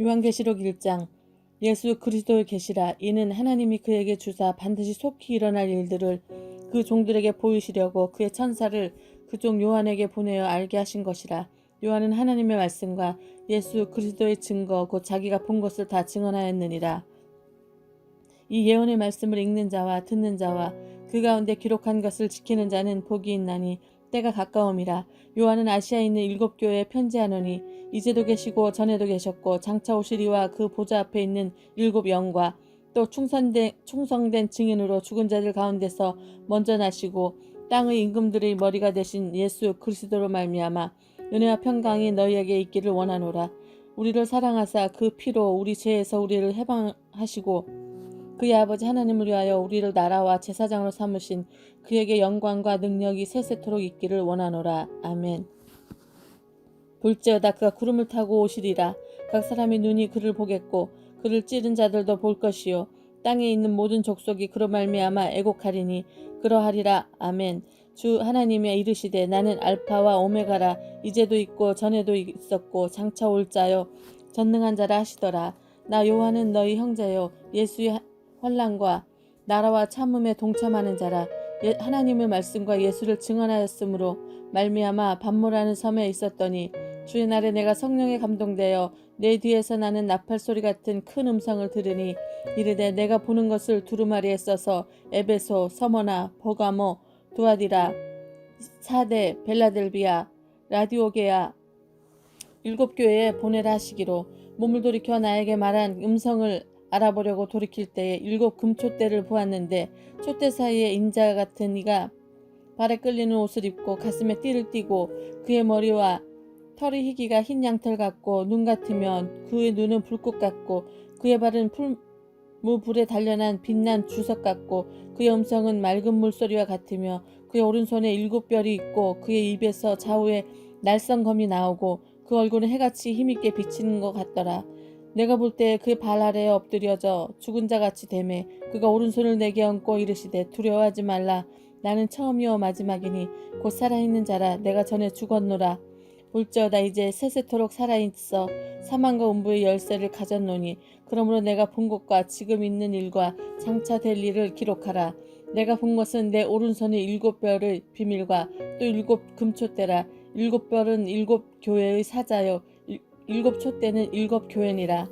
요한계시록 1장. 예수 그리스도의 계시라. 이는 하나님이 그에게 주사 반드시 속히 일어날 일들을 그 종들에게 보이시려고 그의 천사를 그 종 요한에게 보내어 알게 하신 것이라. 요한은 하나님의 말씀과 예수 그리스도의 증거 곧 자기가 본 것을 다 증언하였느니라. 이 예언의 말씀을 읽는 자와 듣는 자와 그 가운데 기록한 것을 지키는 자는 복이 있나니 때가 가까움이라. 요한은 아시아에 있는 7교회에 편지하노니 이제도 계시고 전에도 계셨고 장차 오시리와 그 보좌 앞에 있는 7영과 또 충성된 증인으로 죽은 자들 가운데서 먼저 나시고 땅의 임금들의 머리가 되신 예수 그리스도로 말미암아 은혜와 평강이 너희에게 있기를 원하노라. 우리를 사랑하사 그 피로 우리 죄에서 우리를 해방하시고 그의 아버지 하나님을 위하여 우리를 나라와 제사장으로 삼으신 그에게 영광과 능력이 세세토록 있기를 원하노라. 아멘. 볼지어다 그가 구름을 타고 오시리라. 각 사람의 눈이 그를 보겠고 그를 찌른 자들도 볼 것이요 땅에 있는 모든 족속이 그로 말미암아 애곡하리니 그러하리라. 아멘. 주 하나님이 이르시되 나는 알파와 오메가라. 이제도 있고 전에도 있었고 장차 올 자요 전능한 자라 하시더라. 나 요한은 너희 형제요 예수의 환난과 나라와 참음에 동참하는 자라. 하나님의 말씀과 예수를 증언하였으므로 말미암아 반모라는 섬에 있었더니 주의 날에 내가 성령에 감동되어 내 뒤에서 나는 나팔 소리 같은 큰 음성을 들으니 이르되 내가 보는 것을 두루마리에 써서 에베소, 서머나, 버가모, 두아디라, 사데, 벨라델비아, 라디오게아 7교회에 보내라 하시기로 몸을 돌이켜 나에게 말한 음성을 알아보려고 돌이킬 때에 7 금촛대를 보았는데 촛대 사이에 인자 같은 이가 발에 끌리는 옷을 입고 가슴에 띠를 띠고 그의 머리와 털의 희기가 흰 양털 같고 눈 같으면 그의 눈은 불꽃 같고 그의 발은 풀무불에 단련한 빛난 주석 같고 그의 음성은 맑은 물소리와 같으며 그의 오른손에 7별이 있고 그의 입에서 좌우에 날성검이 나오고 그 얼굴은 해같이 힘있게 비치는 것 같더라. 내가 볼 때 그 발 아래에 엎드려져 죽은 자같이 되매 그가 오른손을 내게 얹고 이르시되 두려워하지 말라. 나는 처음이요 마지막이니 곧 살아있는 자라. 내가 전에 죽었노라. 볼지어다 이제 세세토록 살아있어 사망과 음부의 열쇠를 가졌노니 그러므로 내가 본 것과 지금 있는 일과 장차 될 일을 기록하라. 내가 본 것은 내 오른손에 7별의 비밀과 또 7 금촛대라. 7별은 7교회의 사자요 7촛대는 7교회니라.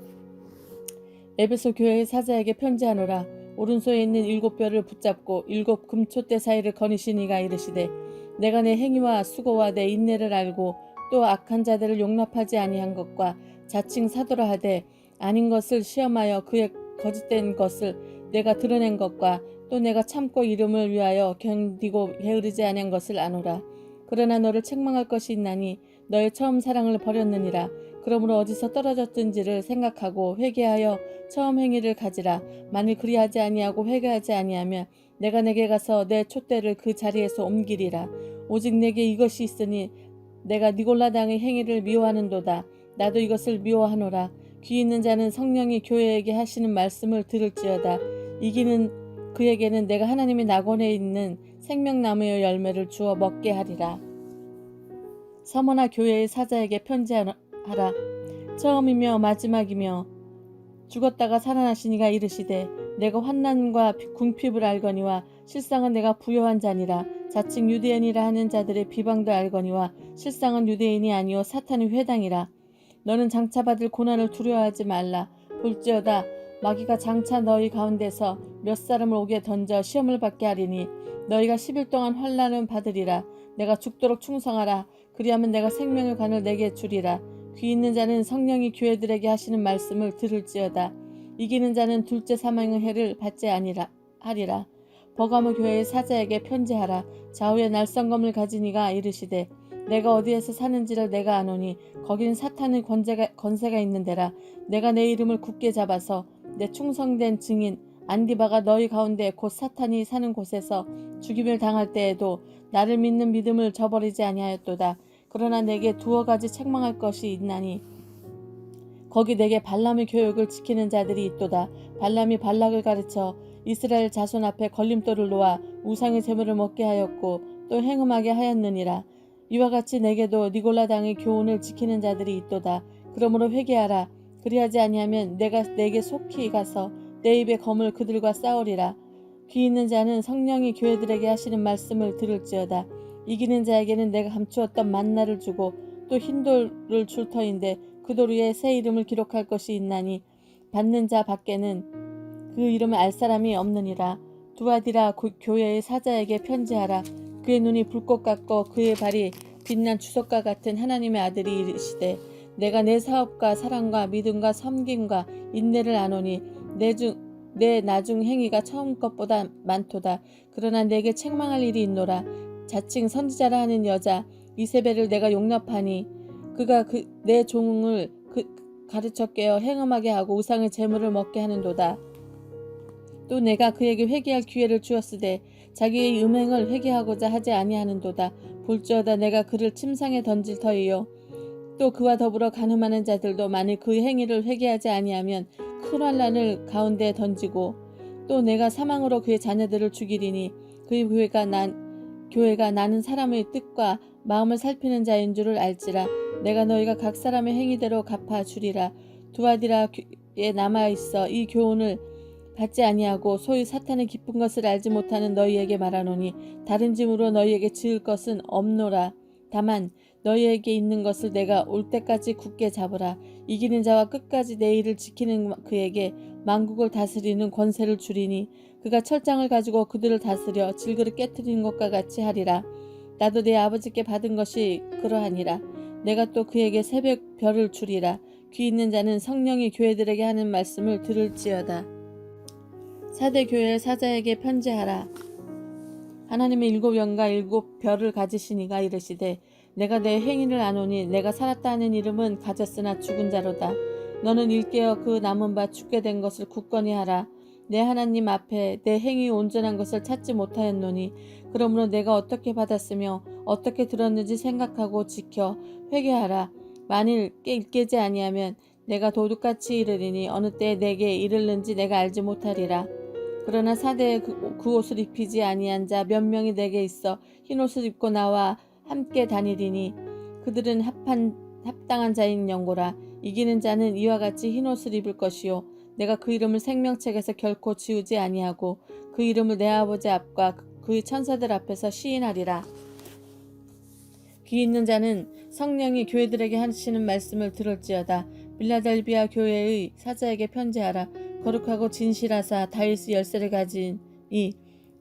에베소 교회의 사자에게 편지하노라. 오른손에 있는 7별을 붙잡고 7 금촛대 사이를 거니시니가 이르시되 내가 내 행위와 수고와 내 인내를 알고 또 악한 자들을 용납하지 아니한 것과 자칭 사도라 하되 아닌 것을 시험하여 그의 거짓된 것을 내가 드러낸 것과 또 내가 참고 이름을 위하여 견디고 게으르지 아니한 것을 아노라. 그러나 너를 책망할 것이 있나니 너의 처음 사랑을 버렸느니라. 그러므로 어디서 떨어졌든지를 생각하고 회개하여 처음 행위를 가지라. 만일 그리하지 아니하고 회개하지 아니하면 내가 내게 가서 내 촛대를 그 자리에서 옮기리라. 오직 내게 이것이 있으니 내가 니골라당의 행위를 미워하는도다. 나도 이것을 미워하노라. 귀 있는 자는 성령이 교회에게 하시는 말씀을 들을지어다. 이기는 그에게는 내가 하나님의 낙원에 있는 생명나무의 열매를 주어 먹게 하리라. 서머나 교회의 사자에게 편지하라. 처음이며 마지막이며 죽었다가 살아나시니가 이르시되 내가 환난과 궁핍을 알거니와 실상은 내가 부요한 자니라. 자칭 유대인이라 하는 자들의 비방도 알거니와 실상은 유대인이 아니요 사탄의 회당이라. 너는 장차 받을 고난을 두려워하지 말라. 볼지어다 마귀가 장차 너희 가운데서 몇 사람을 옥에 던져 시험을 받게 하리니 너희가 10일 동안 환난을 받으리라. 내가 죽도록 충성하라. 그리하면 내가 생명의 관을 내게 주리라. 귀 있는 자는 성령이 교회들에게 하시는 말씀을 들을지어다. 이기는 자는 둘째 사망의 해를 받지 하리라. 버가모 교회의 사자에게 편지하라. 좌우에 날성검을 가진 이가 이르시되 내가 어디에서 사는지를 내가 아노니 거기는 사탄의 권세가 있는 데라. 내가 내 이름을 굳게 잡아서 내 충성된 증인 안디바가 너희 가운데 곧 사탄이 사는 곳에서 죽임을 당할 때에도 나를 믿는 믿음을 저버리지 아니하였도다. 그러나 내게 2가지 책망할 것이 있나니 거기 내게 발람의 교육을 지키는 자들이 있도다. 발람이 발락을 가르쳐 이스라엘 자손 앞에 걸림돌을 놓아 우상의 제물을 먹게 하였고 또 행음하게 하였느니라. 이와 같이 내게도 니골라당의 교훈을 지키는 자들이 있도다. 그러므로 회개하라. 그리하지 아니하면 내가 내게 속히 가서 내 입의 검을 그들과 싸우리라. 귀 있는 자는 성령이 교회들에게 하시는 말씀을 들을지어다. 이기는 자에게는 내가 감추었던 만나를 주고 또 흰 돌을 줄 터인데 그 돌 위에 새 이름을 기록할 것이 있나니 받는 자 밖에는 그 이름을 알 사람이 없느니라. 두아디라 교회의 사자에게 편지하라. 그의 눈이 불꽃 같고 그의 발이 빛난 주석과 같은 하나님의 아들이 이르시되 내가 내 사업과 사랑과 믿음과 섬김과 인내를 아노니 내 나중 행위가 처음 것보다 많도다. 그러나 내게 책망할 일이 있노라. 자칭 선지자라 하는 여자 이세벨을 내가 용납하니 그가 내 종을 가르쳐 깨어 행음하게 하고 우상의 제물을 먹게 하는도다. 또 내가 그에게 회개할 기회를 주었으되 자기의 음행을 회개하고자 하지 아니하는도다. 볼지어다 내가 그를 침상에 던질 터이요 또 그와 더불어 간음하는 자들도 만일 그 행위를 회개하지 아니하면 큰 환난을 가운데 던지고 또 내가 사망으로 그의 자녀들을 죽이리니 그의 교회가 나는 사람의 뜻과 마음을 살피는 자인 줄을 알지라. 내가 너희가 각 사람의 행위대로 갚아 주리라. 두아디라에 남아있어 이 교훈을 받지 아니하고 소위 사탄의 기쁜 것을 알지 못하는 너희에게 말하노니 다른 짐으로 너희에게 지을 것은 없노라. 다만 너희에게 있는 것을 내가 올 때까지 굳게 잡으라. 이기는 자와 끝까지 내 일을 지키는 그에게 만국을 다스리는 권세를 주리니 그가 철장을 가지고 그들을 다스려 질그릇 깨트리는 것과 같이 하리라. 나도 내 아버지께 받은 것이 그러하니라. 내가 또 그에게 새벽 별을 주리라. 귀 있는 자는 성령이 교회들에게 하는 말씀을 들을지어다. 사대 교회의 사자에게 편지하라. 하나님의 7영과 7별을 가지신 이가 이르시되 내가 내 행위를 아노니 내가 살았다 하는 이름은 가졌으나 죽은 자로다. 너는 일깨어 그 남은 바 죽게 된 것을 굳건히 하라. 내 하나님 앞에 내 행위 온전한 것을 찾지 못하였노니 그러므로 내가 어떻게 받았으며 어떻게 들었는지 생각하고 지켜 회개하라. 만일 깨지 아니하면 내가 도둑같이 이르리니 어느 때에 내게 이르는지 내가 알지 못하리라. 그러나 사대에 그 옷을 입히지 아니한 자 몇 명이 내게 있어 흰옷을 입고 나와 함께 다니리니 그들은 합당한 자인 영고라. 이기는 자는 이와 같이 흰옷을 입을 것이요 내가 그 이름을 생명책에서 결코 지우지 아니하고 그 이름을 내 아버지 앞과 그의 천사들 앞에서 시인하리라. 귀 있는 자는 성령이 교회들에게 하시는 말씀을 들을지어다. 빌라델비아 교회의 사자에게 편지하라. 거룩하고 진실하사 다윗의 열쇠를 가진 이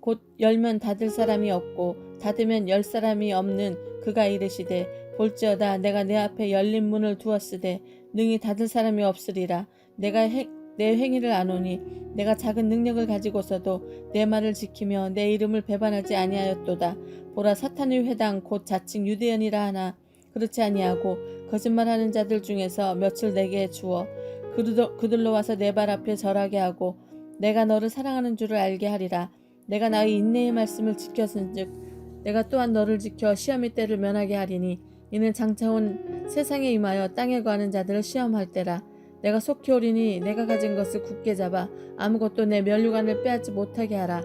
곧 열면 닫을 사람이 없고 닫으면 열 사람이 없는 그가 이르시되 볼지어다 내가 내 앞에 열린 문을 두었으되 능히 닫을 사람이 없으리라. 내가 내 행위를 아노니 내가 작은 능력을 가지고서도 내 말을 지키며 내 이름을 배반하지 아니하였도다. 보라 사탄의 회당 곧 자칭 유대인이라 하나 그렇지 아니하고 거짓말하는 자들 중에서 며칠 내게 주어 그들로 와서 내 발 앞에 절하게 하고 내가 너를 사랑하는 줄을 알게 하리라. 내가 나의 인내의 말씀을 지켰은즉 내가 또한 너를 지켜 시험의 때를 면하게 하리니 이는 장차 온 세상에 임하여 땅에 거하는 자들을 시험할 때라. 내가 속히 오리니 내가 가진 것을 굳게 잡아 아무것도 내 면류관을 빼앗지 못하게 하라.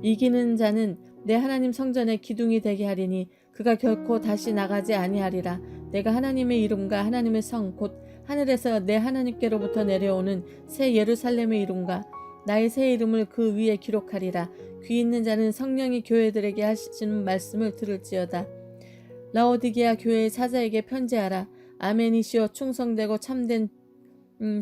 이기는 자는 내 하나님 성전의 기둥이 되게 하리니 그가 결코 다시 나가지 아니하리라. 내가 하나님의 이름과 하나님의 성 곧 하늘에서 내 하나님께로부터 내려오는 새 예루살렘의 이름과 나의 새 이름을 그 위에 기록하리라. 귀 있는 자는 성령이 교회들에게 하시는 말씀을 들을지어다. 라오디게아 교회의 사자에게 편지하라. 아멘이시오 충성되고 참된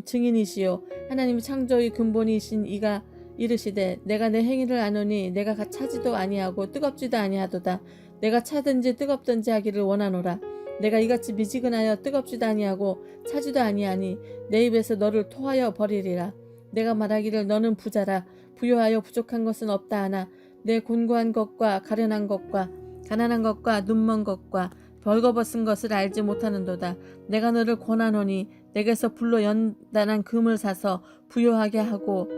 증인이시오 하나님 창조의 근본이신 이가 이르시되 내가 내 행위를 아노니 내가 차지도 아니하고 뜨겁지도 아니하도다. 내가 차든지 뜨겁든지 하기를 원하노라. 내가 이같이 미지근하여 뜨겁지도 아니하고 차지도 아니하니 내 입에서 너를 토하여 버리리라. 내가 말하기를 너는 부자라 부요하여 부족한 것은 없다 하나 내 곤고한 것과 가련한 것과 가난한 것과 눈먼 것과 벌거벗은 것을 알지 못하는도다. 내가 너를 권하노니 내게서 불로 연단한 금을 사서 부요하게 하고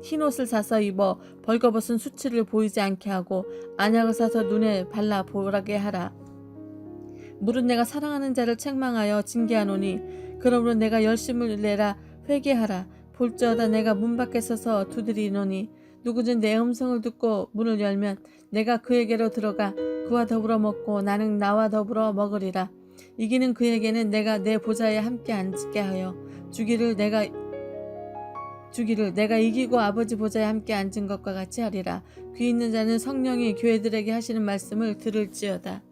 흰옷을 사서 입어 벌거벗은 수치를 보이지 않게 하고 안약을 사서 눈에 발라 보라게 하라. 물은 내가 사랑하는 자를 책망하여 징계하노니 그러므로 내가 열심을 내라 회개하라. 볼지어다 내가 문 밖에 서서 두드리노니 누구든 내 음성을 듣고 문을 열면 내가 그에게로 들어가 그와 더불어 먹고 나는 나와 더불어 먹으리라. 이기는 그에게는 내가 내 보좌에 함께 앉게 하여 주기를 내가 이기고 아버지 보좌에 함께 앉은 것과 같이 하리라. 귀 있는 자는 성령이 교회들에게 하시는 말씀을 들을지어다.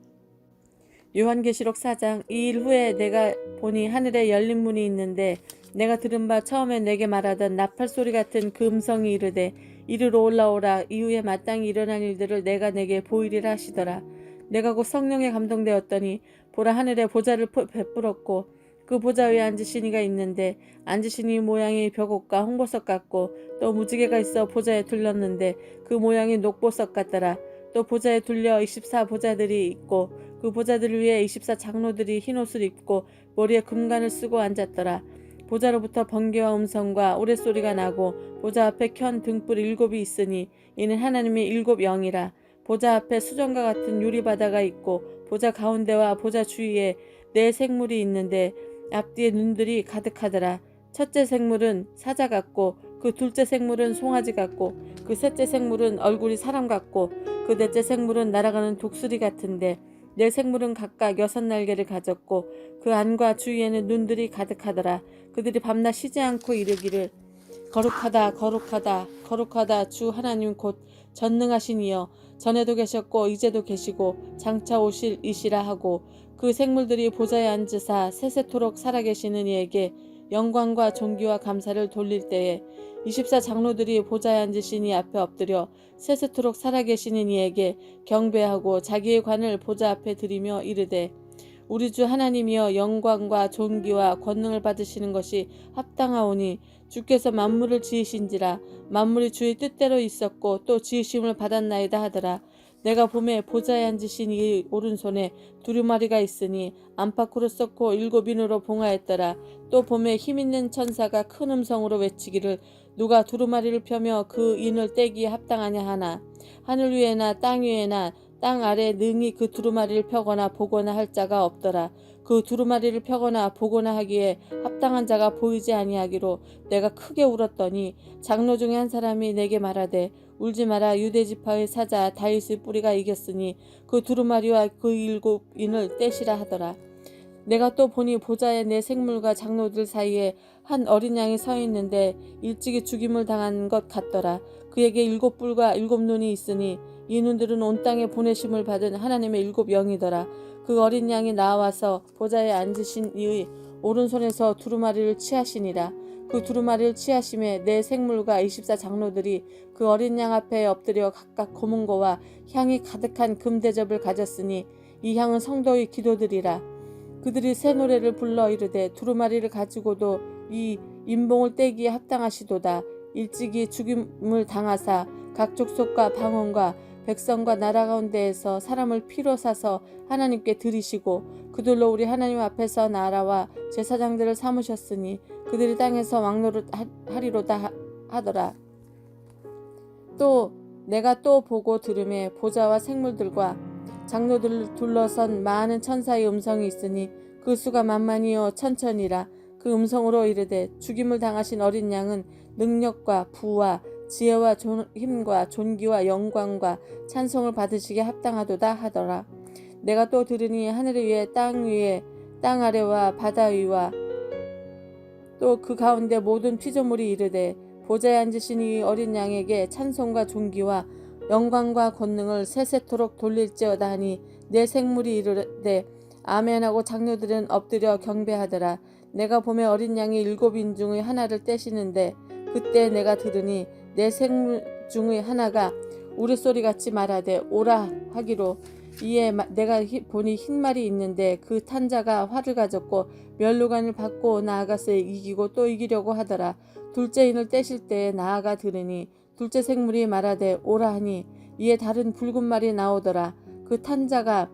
요한계시록 4장. 이 일 후에 내가 보니 하늘에 열린 문이 있는데 내가 들은 바 처음에 내게 말하던 나팔 소리 같은 그 음성이 이르되 이리로 올라오라. 이후에 마땅히 일어날 일들을 내가 내게 보이리라 하시더라. 내가 곧 성령에 감동되었더니 보라, 하늘에 보좌를 베풀었고 그 보좌 위에 앉으신 이가 있는데 앉으신 이 모양이 벽옷과 홍보석 같고 또 무지개가 있어 보좌에 둘렀는데 그 모양이 녹보석 같더라. 또 보좌에 둘려 24 보좌들이 있고 그 보좌들 위에 24 장로들이 흰옷을 입고 머리에 금관을 쓰고 앉았더라. 보좌로부터 번개와 음성과 우레소리가 나고 보좌 앞에 켠 등불 7이 있으니 이는 하나님의 7 영이라. 보좌 앞에 수정과 같은 유리바다가 있고 보좌 가운데와 보좌 주위에 4 생물이 있는데 앞뒤에 눈들이 가득하더라. 첫째 생물은 사자 같고 그 둘째 생물은 송아지 같고 그 셋째 생물은 얼굴이 사람 같고 그 넷째 생물은 날아가는 독수리 같은데 4 생물은 각각 6날개를 가졌고 그 안과 주위에는 눈들이 가득하더라. 그들이 밤낮 쉬지 않고 이르기를 거룩하다 거룩하다 거룩하다 주 하나님 곧 전능하신 이여 전에도 계셨고 이제도 계시고 장차 오실 이시라 하고 그 생물들이 보좌에 앉으사 세세토록 살아계시는 이에게 영광과 존귀와 감사를 돌릴 때에 24 장로들이 보좌에 앉으신 이 앞에 엎드려 세세토록 살아계시는 이에게 경배하고 자기의 관을 보좌 앞에 드리며 이르되 우리 주 하나님이여 영광과 존귀와 권능을 받으시는 것이 합당하오니 주께서 만물을 지으신지라. 만물이 주의 뜻대로 있었고 또 지으심을 받았나이다 하더라. 내가 보매 보좌에 앉으신 이 오른손에 두루마리가 있으니 안팎으로 썩고 7인으로 봉하였더라. 또 보매 힘있는 천사가 큰 음성으로 외치기를 누가 두루마리를 펴며 그 인을 떼기에 합당하냐 하나. 하늘 위에나 땅 위에나 땅 아래 능히 그 두루마리를 펴거나 보거나 할 자가 없더라. 그 두루마리를 펴거나 보거나 하기에 합당한 자가 보이지 아니하기로 내가 크게 울었더니 장로 중에 한 사람이 내게 말하되 울지 마라. 유대지파의 사자 다윗의 뿌리가 이겼으니 그 두루마리와 그 7인을 떼시라 하더라. 내가 또 보니 보좌에 4 생물과 장로들 사이에 한 어린 양이 서 있는데 일찍이 죽임을 당한 것 같더라. 그에게 7뿔과 7눈이 있으니 이 눈들은 온 땅에 보내심을 받은 하나님의 7 영이더라. 그 어린 양이 나와서 보좌에 앉으신 이의 오른손에서 두루마리를 취하시니라. 그 두루마리를 취하심에 4 생물과 24 장로들이 그 어린 양 앞에 엎드려 각각 검은고와 향이 가득한 금대접을 가졌으니 이 향은 성도의 기도들이라. 그들이 새 노래를 불러 이르되 두루마리를 가지고도 이 인봉을 떼기에 합당하시도다. 일찍이 죽임을 당하사 각 족속과 방언과 백성과 나라 가운데에서 사람을 피로 사서 하나님께 드리시고 그들로 우리 하나님 앞에서 나라와 제사장들을 삼으셨으니 그들이 땅에서 왕노릇 하리로다 하더라. 또 내가 또 보고 들음에 보좌와 생물들과 장로들을 둘러선 많은 천사의 음성이 있으니 그 수가 만만이요 천천이라. 그 음성으로 이르되 죽임을 당하신 어린 양은 능력과 부와 지혜와 힘과 존귀와 영광과 찬송을 받으시기에 합당하도다 하더라. 내가 또 들으니 하늘 위에 땅 아래와 바다 위와 또 그 가운데 모든 피조물이 이르되 보좌에 앉으신 이 어린 양에게 찬송과 존귀와 영광과 권능을 세세토록 돌릴지어다 하니 4 생물이 이르되 아멘하고 장로들은 엎드려 경배하더라. 내가 보매 어린 양이 7인 중의 하나를 떼시는데 그때 내가 들으니 4 생물 중의 하나가 우레소리같이 말하되 오라 하기로 이에 내가 보니 흰 말이 있는데 그 탄 자가 활을 가졌고 면류관을 받고 나아가서 이기고 또 이기려고 하더라. 둘째 인을 떼실 때에 나아가 들으니 둘째 생물이 말하되 오라 하니 이에 다른 붉은 말이 나오더라. 그 탄 자가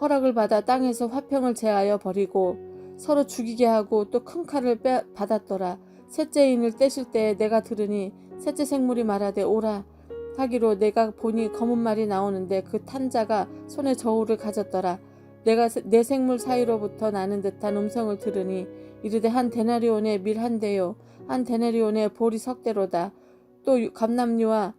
허락을 받아 땅에서 화평을 제하여 버리고 서로 죽이게 하고 또 큰 칼을 받았더라. 셋째 인을 떼실 때에 내가 들으니 셋째 생물이 말하되 오라 하기로 내가 보니 검은 말이 나오는데 그 탄 자가 손에 저울을 가졌더라. 내가 4 생물 사이로부터 나는 듯한 음성을 들으니 이르되 한 데나리온의 밀 한 대요 한 데나리온의 보리 10대로다. 또 감람류와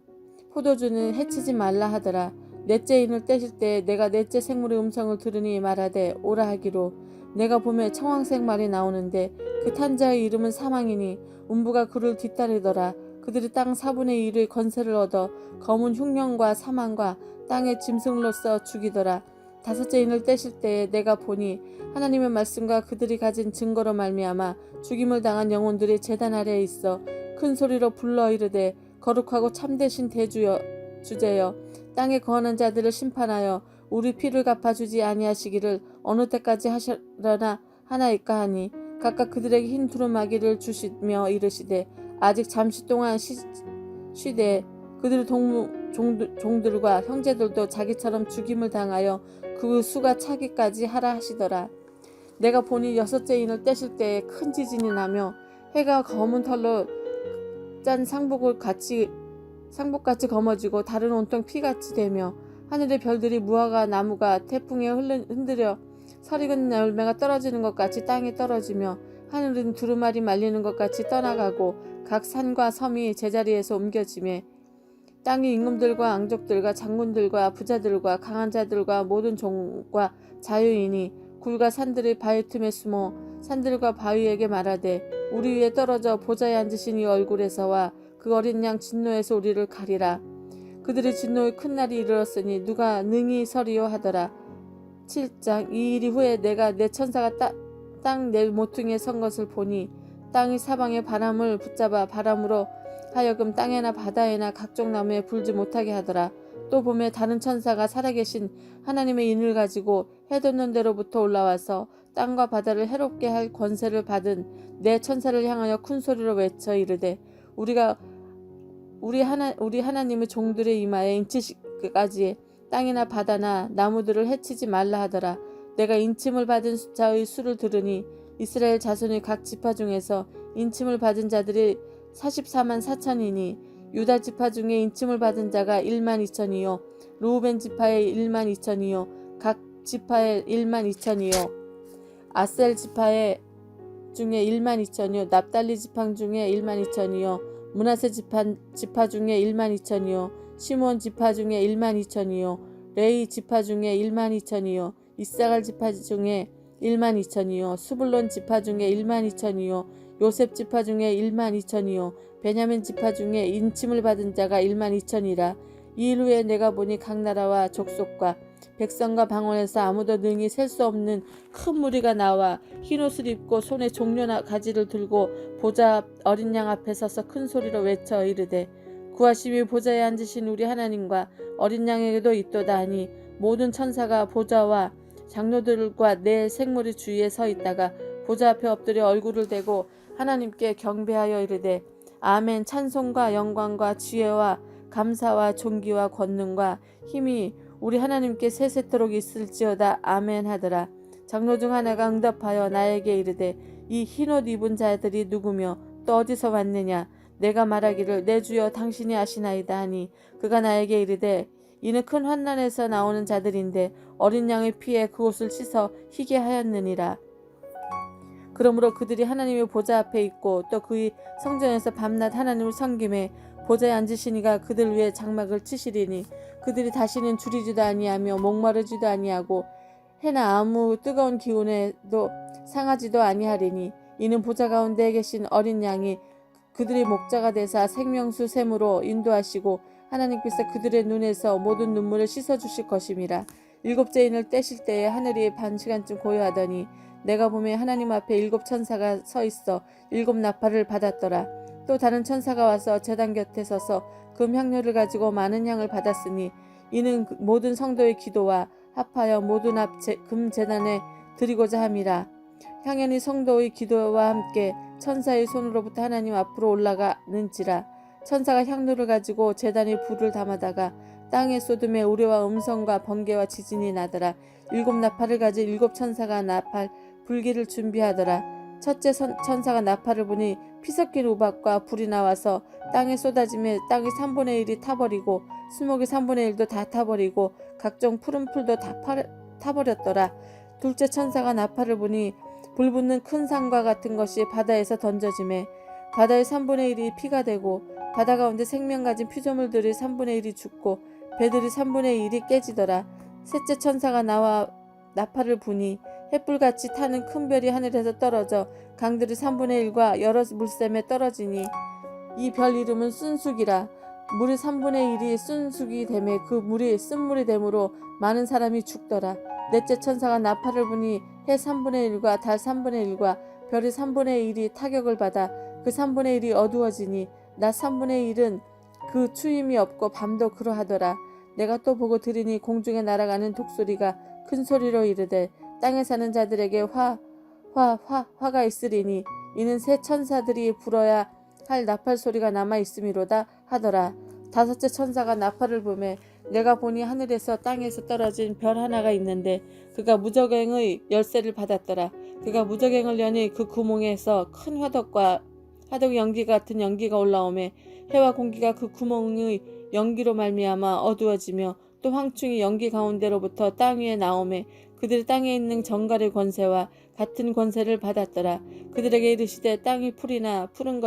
포도주는 해치지 말라 하더라. 넷째 인을 떼실 때에 내가 넷째 생물의 음성을 들으니 말하되 오라 하기로 내가 보매 청황색 말이 나오는데 그 탄 자의 이름은 사망이니 음부가 그를 뒤따르더라. 그들이 땅 4분의 1의 건세를 얻어 검은 흉년과 사망과 땅의 짐승으로써 죽이더라. 다섯째 인을 떼실 때에 내가 보니 하나님의 말씀과 그들이 가진 증거로 말미암아 죽임을 당한 영혼들이 제단 아래에 있어 큰 소리로 불러 이르되 거룩하고 참되신 대주여 주제여 땅에 거하는 자들을 심판하여 우리 피를 갚아주지 아니하시기를 어느 때까지 하시려나 하나이까 하니 각각 그들에게 흰 두루마기를 주시며 이르시되 아직 잠시 동안 쉬되 그들의 종들과 형제들도 자기처럼 죽임을 당하여 그 수가 차기까지 하라 하시더라. 내가 보니 여섯째 인을 떼실 때에 큰 지진이 나며 해가 검은 털로 짠 상복같이 검어지고 다른 온통 피같이 되며 하늘의 별들이 무화과 나무가 태풍에 흔들려 설익은 열매가 떨어지는 것 같이 땅에 떨어지며 하늘은 두루마리 말리는 것 같이 떠나가고 각 산과 섬이 제자리에서 옮겨지매 땅의 임금들과 앙족들과 장군들과 부자들과 강한 자들과 모든 종과 자유인이 굴과 산들의 바위 틈에 숨어 산들과 바위에게 말하되 우리 위에 떨어져 보좌에 앉으신 이 얼굴에서와 그 어린 양 진노에서 우리를 가리라. 그들의 진노의 큰 날이 이르렀으니 누가 능히 서리요 하더라. 7장 이 일이 후에 내가 내 천사가 땅 내 모퉁이에 선 것을 보니 땅이 사방에 바람을 붙잡아 바람으로 하여금 땅에나 바다에나 각종 나무에 불지 못하게 하더라. 또 보매 다른 천사가 살아계신 하나님의 인을 가지고 해 돋는 데로부터 올라와서 땅과 바다를 해롭게 할 권세를 받은 내 천사를 향하여 큰 소리로 외쳐 이르되 우리 하나님의 종들의 이마에 인치시기까지 땅이나 바다나 나무들을 해치지 말라 하더라. 내가 인침을 받은 자의 수를 들으니 이스라엘 자손의 각 지파 중에서 인침을 받은 자들이 44만 4천이니 유다 지파 중에 인침을 받은 자가 1만 2천이요 르우벤 지파에 1만 2천이요 각 지파에 1만 2천이요 아셀 지파에 중에 1만 2천이요 납달리 지파 중에 1만 2천이요 므낫세 지파 중에 1만 2천이요 시몬 지파 중에 1만 2천이요 레위 지파 중에 1만 2천이요 이사갈 지파 중에 1만 2천이요 수불론 지파 중에 1만 2천이요 요셉 지파 중에 1만 2천이요 베냐민 지파 중에 인침을 받은 자가 1만 2천이라. 이 일 후에 내가 보니 각 나라와 족속과 백성과 방언에서 아무도 능히 셀 수 없는 큰 무리가 나와 흰옷을 입고 손에 종려나 가지를 들고 보좌 어린 양 앞에 서서 큰 소리로 외쳐 이르되 구하심이 보좌에 앉으신 우리 하나님과 어린 양에게도 있도다 하니 모든 천사가 보좌와 장로들과 내 생물이 주위에 서 있다가 보좌 앞에 엎드려 얼굴을 대고 하나님께 경배하여 이르되 아멘 찬송과 영광과 지혜와 감사와 존귀와 권능과 힘이 우리 하나님께 세세토록 있을지어다 아멘 하더라. 장로 중 하나가 응답하여 나에게 이르되 이 흰옷 입은 자들이 누구며 또 어디서 왔느냐 내가 말하기를 내 주여 당신이 아시나이다 하니 그가 나에게 이르되 이는 큰 환난에서 나오는 자들인데 어린 양의 피에 그옷을 씻어 희게 하였느니라. 그러므로 그들이 하나님의 보좌 앞에 있고 또 그의 성전에서 밤낮 하나님을 섬김에 보좌에 앉으신 이가 그들 위에 장막을 치시리니 그들이 다시는 줄이지도 아니하며 목마르지도 아니하고 해나 아무 뜨거운 기운에도 상하지도 아니하리니 이는 보좌 가운데 계신 어린 양이 그들의 목자가 되사 생명수 샘으로 인도하시고 하나님께서 그들의 눈에서 모든 눈물을 씻어주실 것임이라. 일곱째 인을 떼실 때에 하늘이 반시간쯤 고요하더니 내가 보매 하나님 앞에 7 천사가 서 있어 7 나팔을 받았더라. 또 다른 천사가 와서 제단 곁에 서서 금 향료를 가지고 많은 양을 받았으니 이는 모든 성도의 기도와 합하여 모든 앞 금 제단에 드리고자 함이라. 향연이 성도의 기도와 함께 천사의 손으로부터 하나님 앞으로 올라가는지라. 천사가 향료를 가지고 제단에 불을 담아다가 땅에 쏟음에 우레와 음성과 번개와 지진이 나더라. 7 나팔을 가진 7 천사가 나팔 불기를 준비하더라. 첫째 천사가 나팔을 부니 피 섞인 우박과 불이 나와서 땅에 쏟아지며 땅이 3분의 1이 타버리고 수목이 3분의 1도 다 타버리고 각종 푸른 풀도 다 타버렸더라. 둘째 천사가 나팔을 부니 불 붙는 큰 산과 같은 것이 바다에서 던져지매 바다의 3분의 1이 피가 되고 바다 가운데 생명 가진 피조물들이 3분의 1이 죽고 배들이 3분의 1이 깨지더라. 셋째 천사가 나와 나팔을 부니 횃불같이 타는 큰 별이 하늘에서 떨어져 강들이 3분의 1과 여러 물샘에 떨어지니 이 별 이름은 순숙이라. 물이 3분의 1이 순숙이 되매 그 물이 쓴물이 되므로 많은 사람이 죽더라. 넷째 천사가 나팔을 부니 해 3분의 1과 달 3분의 1과 별이 3분의 1이 타격을 받아 그 3분의 1이 어두워지니 낮 3분의 1은 그 추임이 없고 밤도 그러하더라. 내가 또 보고 들으니 공중에 날아가는 독소리가 큰 소리로 이르되 땅에 사는 자들에게 화가 있으리니 이는 새 천사들이 불어야 할 나팔 소리가 남아 있음이로다 하더라. 다섯째 천사가 나팔을 부매 내가 보니 하늘에서 땅에서 떨어진 별 하나가 있는데 그가 무저갱의 열쇠를 받았더라. 그가 무저갱을 여니 그 구멍에서 큰 화덕 연기 같은 연기가 올라오매 해와 공기가 그 구멍의 연기로 말미암아 어두워지며 또 황충이 연기 가운데로부터 땅 위에 나오매 그들이 땅에 있는 정갈의 권세와 같은 권세를 받았더라. 그들에게 이르시되 땅이 푸른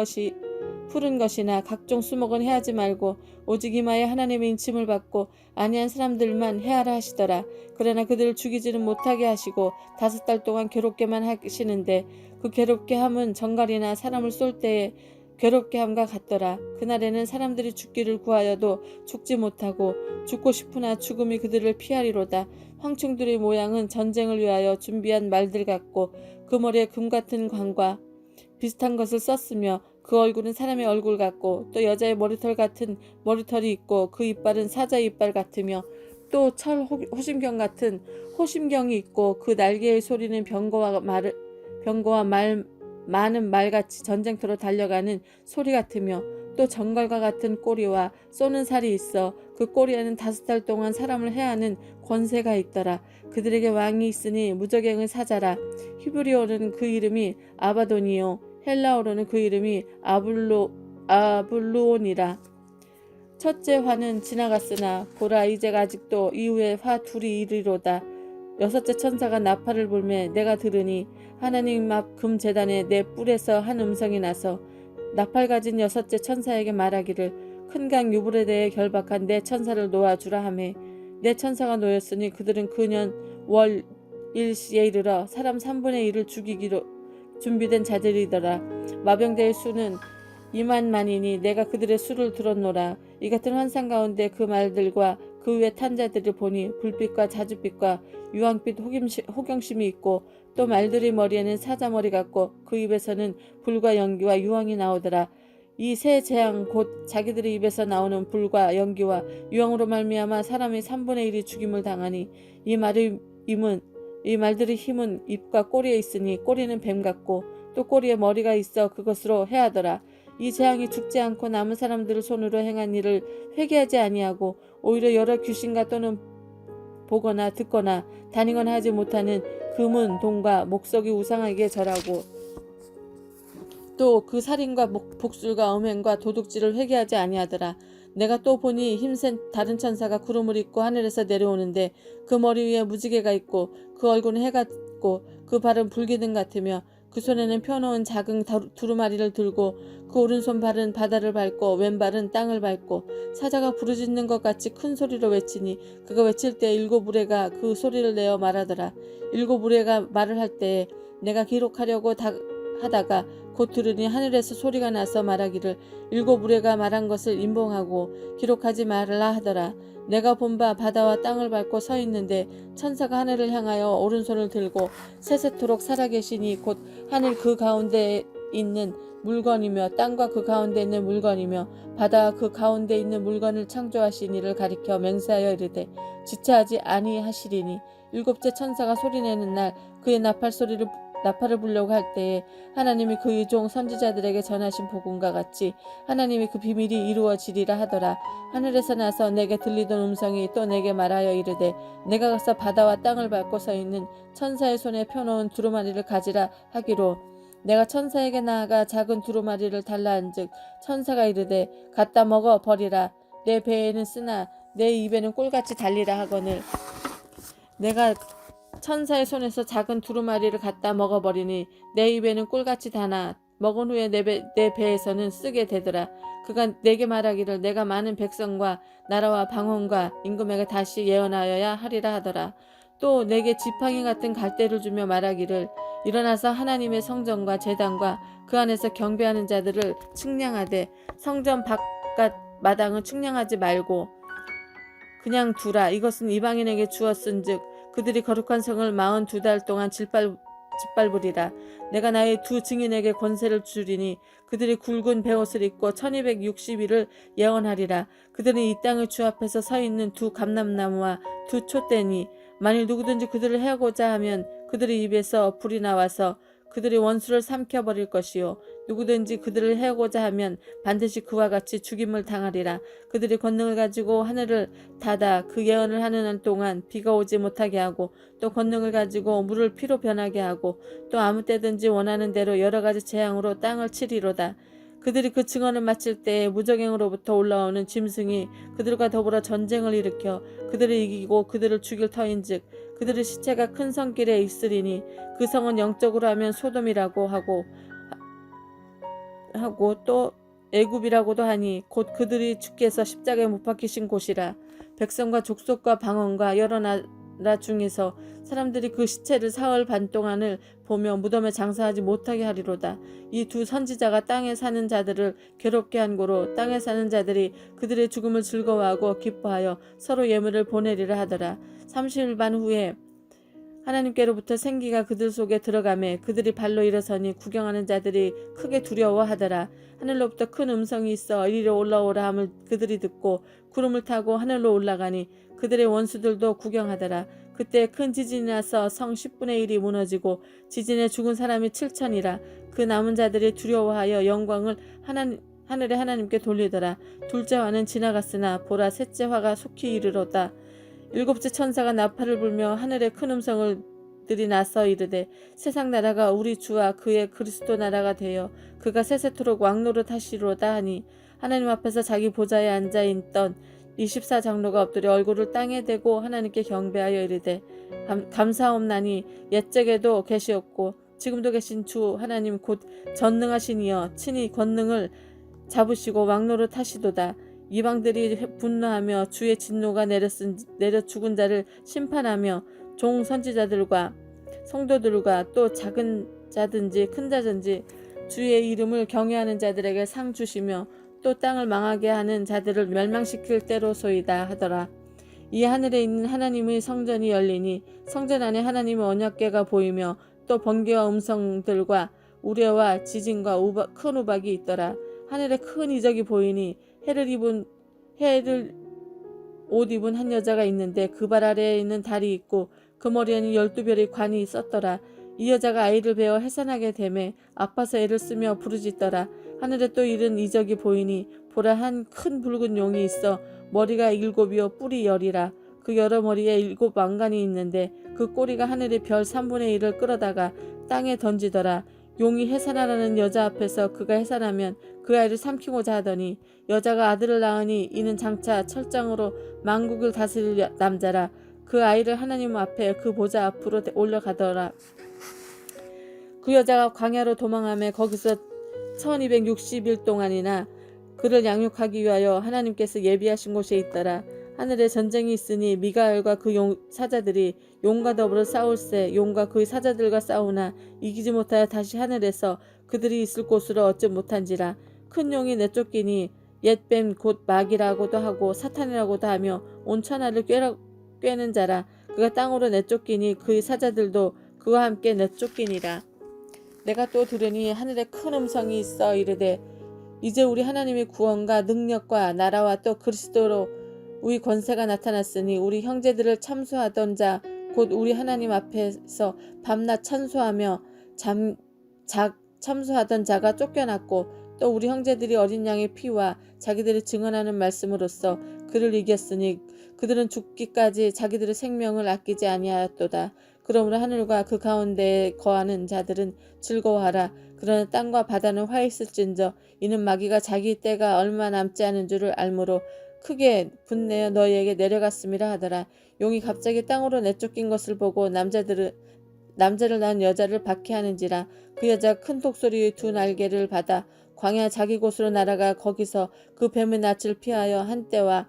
것이나 각종 수목은 해하지 말고 오직 이마에 하나님의 인침을 받고 아니한 사람들만 해하라 하시더라. 그러나 그들을 죽이지는 못하게 하시고 5달 동안 괴롭게만 하시는데 그 괴롭게 함은 정갈이나 사람을 쏠 때에 괴롭게 함과 같더라. 그날에는 사람들이 죽기를 구하여도 죽지 못하고 죽고 싶으나 죽음이 그들을 피하리로다. 황충들의 모양은 전쟁을 위하여 준비한 말들 같고 그 머리에 금 같은 관과 비슷한 것을 썼으며 그 얼굴은 사람의 얼굴 같고 또 여자의 머리털 같은 머리털이 있고 그 이빨은 사자의 이빨 같으며 또 철 호심경 같은 호심경이 있고 그 날개의 소리는 병거와 많은 말같이 전쟁터로 달려가는 소리 같으며 또 정갈과 같은 꼬리와 쏘는 살이 있어 그 꼬리에는 5달 동안 사람을 해하는 권세가 있더라. 그들에게 왕이 있으니 무저갱의 사자라. 히브리어로는 그 이름이 아바돈이요 헬라어로는 그 이름이 아블루온이라. 첫째 화는 지나갔으나 보라 이제가 아직도 이후에 화 둘이 이르리로다. 여섯째 천사가 나팔을 불매 내가 들으니 하나님 앞 금제단에 내 뿔에서 한 음성이 나서 나팔 가진 여섯째 천사에게 말하기를 큰 강 유브라데에 결박한 내 천사를 놓아주라 하매 내 천사가 놓였으니 그들은 그년 월 일시에 이르러 사람 3분의 1을 죽이기로 준비된 자들이더라. 마병대의 수는 2만만이니 내가 그들의 수를 들었노라. 이 같은 환상 가운데 그 말들과 그 위에 탄 자들을 보니 불빛과 자줏빛과 유황빛 호경심이 있고 또 말들의 머리에는 사자머리 같고 그 입에서는 불과 연기와 유황이 나오더라. 이 세 재앙 곧 자기들의 입에서 나오는 불과 연기와 유황으로 말미암아 사람의 3분의 1이 죽임을 당하니 이 말들의 힘은 입과 꼬리에 있으니 꼬리는 뱀 같고 또 꼬리에 머리가 있어 그것으로 해하더라. 이 재앙이 죽지 않고 남은 사람들을 손으로 행한 일을 회개하지 아니하고 오히려 여러 귀신과 또는 보거나 듣거나 다니거나 하지 못하는 금은 돈과 목석이 우상에게 절하고 또 그 살인과 복술과 음행과 도둑질을 회개하지 아니하더라. 내가 또 보니 힘센 다른 천사가 구름을 입고 하늘에서 내려오는데 그 머리 위에 무지개가 있고 그 얼굴은 해 같고 그 발은 불기둥 같으며 그 손에는 펴놓은 작은 두루마리를 들고 그 오른손 발은 바다를 밟고 왼발은 땅을 밟고 사자가 부르짖는 것 같이 큰 소리로 외치니 그가 외칠 때 7 우레가 그 소리를 내어 말하더라. 7 우레가 말을 할 때에 내가 기록하려고 하다가 곧 들으니 하늘에서 소리가 나서 말하기를 7 우레가 말한 것을 인봉하고 기록하지 말라 하더라. 내가 본 바 바다와 땅을 밟고 서 있는데 천사가 하늘을 향하여 오른손을 들고 세세토록 살아계시니 곧 하늘 그 가운데 있는 물건이며 땅과 그 가운데 있는 물건이며 바다와 그 가운데 있는 물건을 창조하신 이를 가리켜 맹세하여 이르되 지체하지 아니하시리니 7째 천사가 소리내는 날 그의 나팔을 불려고 할 때에 하나님이 그의 종 선지자들에게 전하신 복음과 같이 하나님이 그 비밀이 이루어지리라 하더라. 하늘에서 나서 내게 들리던 음성이 또 내게 말하여 이르되 내가 가서 바다와 땅을 밟고 서 있는 천사의 손에 펴놓은 두루마리를 가지라 하기로 내가 천사에게 나아가 작은 두루마리를 달라 한즉 천사가 이르되 갖다 먹어 버리라. 내 배에는 쓰나 내 입에는 꿀같이 달리라 하거늘 내가 천사의 손에서 작은 두루마리를 갖다 먹어버리니 내 입에는 꿀같이 다나 먹은 후에 내 배에서는 쓰게 되더라. 그가 내게 말하기를 내가 많은 백성과 나라와 방언과 임금에게 다시 예언하여야 하리라 하더라. 또 내게 지팡이 같은 갈대를 주며 말하기를 일어나서 하나님의 성전과 제단과 그 안에서 경배하는 자들을 측량하되 성전 바깥 마당은 측량하지 말고 그냥 두라. 이것은 이방인에게 주었은즉 그들이 거룩한 성을 42달 동안 짓밟으리라. 내가 나의 두 증인에게 권세를 주리니 그들이 굵은 베옷을 입고 1260일을 예언하리라. 그들은 이 땅의 주 앞에서 서 있는 두 감람나무와 두 촛대니 만일 누구든지 그들을 해하고자 하면 그들의 입에서 불이 나와서 그들의 원수를 삼켜버릴 것이요 누구든지 그들을 해하고자 하면 반드시 그와 같이 죽임을 당하리라. 그들이 권능을 가지고 하늘을 닫아 그 예언을 하는 한 동안 비가 오지 못하게 하고 또 권능을 가지고 물을 피로 변하게 하고 또 아무 때든지 원하는 대로 여러 가지 재앙으로 땅을 치리로다. 그들이 그 증언을 마칠 때에 무적행으로부터 올라오는 짐승이 그들과 더불어 전쟁을 일으켜 그들을 이기고 그들을 죽일 터인즉 그들의 시체가 큰 성길에 있으리니 그 성은 영적으로 하면 소돔이라고 하고 또 애굽이라고도 하니 곧 그들이 주께서 십자가에 못 박히신 곳이라. 백성과 족속과 방언과 여러 나라 중에서 사람들이 그 시체를 사흘 반 동안을 보며 무덤에 장사하지 못하게 하리로다. 이 두 선지자가 땅에 사는 자들을 괴롭게 한 고로 땅에 사는 자들이 그들의 죽음을 즐거워하고 기뻐하여 서로 예물을 보내리라 하더라. 30일 반 후에 하나님께로부터 생기가 그들 속에 들어가매 그들이 발로 일어서니 구경하는 자들이 크게 두려워하더라. 하늘로부터 큰 음성이 있어 이리로 올라오라 함을 그들이 듣고 구름을 타고 하늘로 올라가니 그들의 원수들도 구경하더라. 그때 큰 지진이 나서 성 10분의 1이 무너지고 지진에 죽은 사람이 7천이라. 그 남은 자들이 두려워하여 영광을 하늘의 하나님께 돌리더라. 둘째 화는 지나갔으나 보라 셋째 화가 속히 이르렀다. 일곱째 천사가 나팔을 불며 하늘에 큰 음성을 들이나서 이르되 세상 나라가 우리 주와 그의 그리스도 나라가 되어 그가 세세토록 왕노릇 하시로다 하니 하나님 앞에서 자기 보좌에 앉아있던 24장로가 엎드려 얼굴을 땅에 대고 하나님께 경배하여 이르되 감사옵나니 옛적에도 계시었고 지금도 계신 주 하나님 곧 전능하신 이여 친히 권능을 잡으시고 왕노릇 하시도다. 이방들이 분노하며 주의 진노가 내려 죽은 자를 심판하며 종 선지자들과 성도들과 또 작은 자든지 큰 자든지 주의 이름을 경외하는 자들에게 상 주시며 또 땅을 망하게 하는 자들을 멸망시킬 때로소이다 하더라. 이 하늘에 있는 하나님의 성전이 열리니 성전 안에 해님의 언약궤가 보이며 또 번개와 음성들과 우레와 지진과 큰 우박이 있더라. 하늘에 큰 이적이 보이니 해를 옷 입은 한 여자가 있는데 그 발 아래에 있는 달이 있고 그 머리에는 12별의 관이 있었더라. 이 여자가 아이를 베어 해산하게 되매 아파서 애를 쓰며 부르짖더라. 하늘에 또 이른 이적이 보이니 보라 한 큰 붉은 용이 있어 머리가 7이요 뿔이 10이라. 그 여러 머리에 7 왕관이 있는데 그 꼬리가 하늘의 별 3분의 1을 끌어다가 땅에 던지더라. 용이 해산하라는 여자 앞에서 그가 해산하면 그 아이를 삼키고자 하더니 여자가 아들을 낳으니 이는 장차 철장으로 만국을 다스릴 남자라. 그 아이를 하나님 앞에 그 보좌 앞으로 올려가더라. 그 여자가 광야로 도망하며 거기서 1260일 동안이나 그를 양육하기 위하여 하나님께서 예비하신 곳에 있더라. 하늘에 전쟁이 있으니 미가엘과 그 사자들이 용과 더불어 싸울세 용과 그의 사자들과 싸우나 이기지 못하여 다시 하늘에서 그들이 있을 곳으로 얻지 못한지라. 큰 용이 내쫓기니 옛뱀 곧 마귀라고도 하고 사탄이라고도 하며 온 천하를 꿰는 자라. 그가 땅으로 내쫓기니 그의 사자들도 그와 함께 내쫓기니라. 내가 또 들으니 하늘에 큰 음성이 있어 이르되 이제 우리 하나님의 구원과 능력과 나라와 또 그리스도로 우리 권세가 나타났으니 우리 형제들을 참소하던 자 곧 우리 하나님 앞에서 밤낮 찬소하며 참소하던 자가 쫓겨났고 또 우리 형제들이 어린 양의 피와 자기들이 증언하는 말씀으로써 그를 이겼으니 그들은 죽기까지 자기들의 생명을 아끼지 아니하였도다. 그러므로 하늘과 그 가운데에 거하는 자들은 즐거워하라. 그러나 땅과 바다는 화있을진저 이는 마귀가 자기 때가 얼마 남지 않은 줄을 알므로 크게 분내어 너희에게 내려갔음이라 하더라. 용이 갑자기 땅으로 내쫓긴 것을 보고 남자들은 남자를 낳은 여자를 박해하는지라. 그 여자 큰 독소리의 두 날개를 받아 광야 자기 곳으로 날아가 거기서 그 뱀의 낯을 피하여 한 때와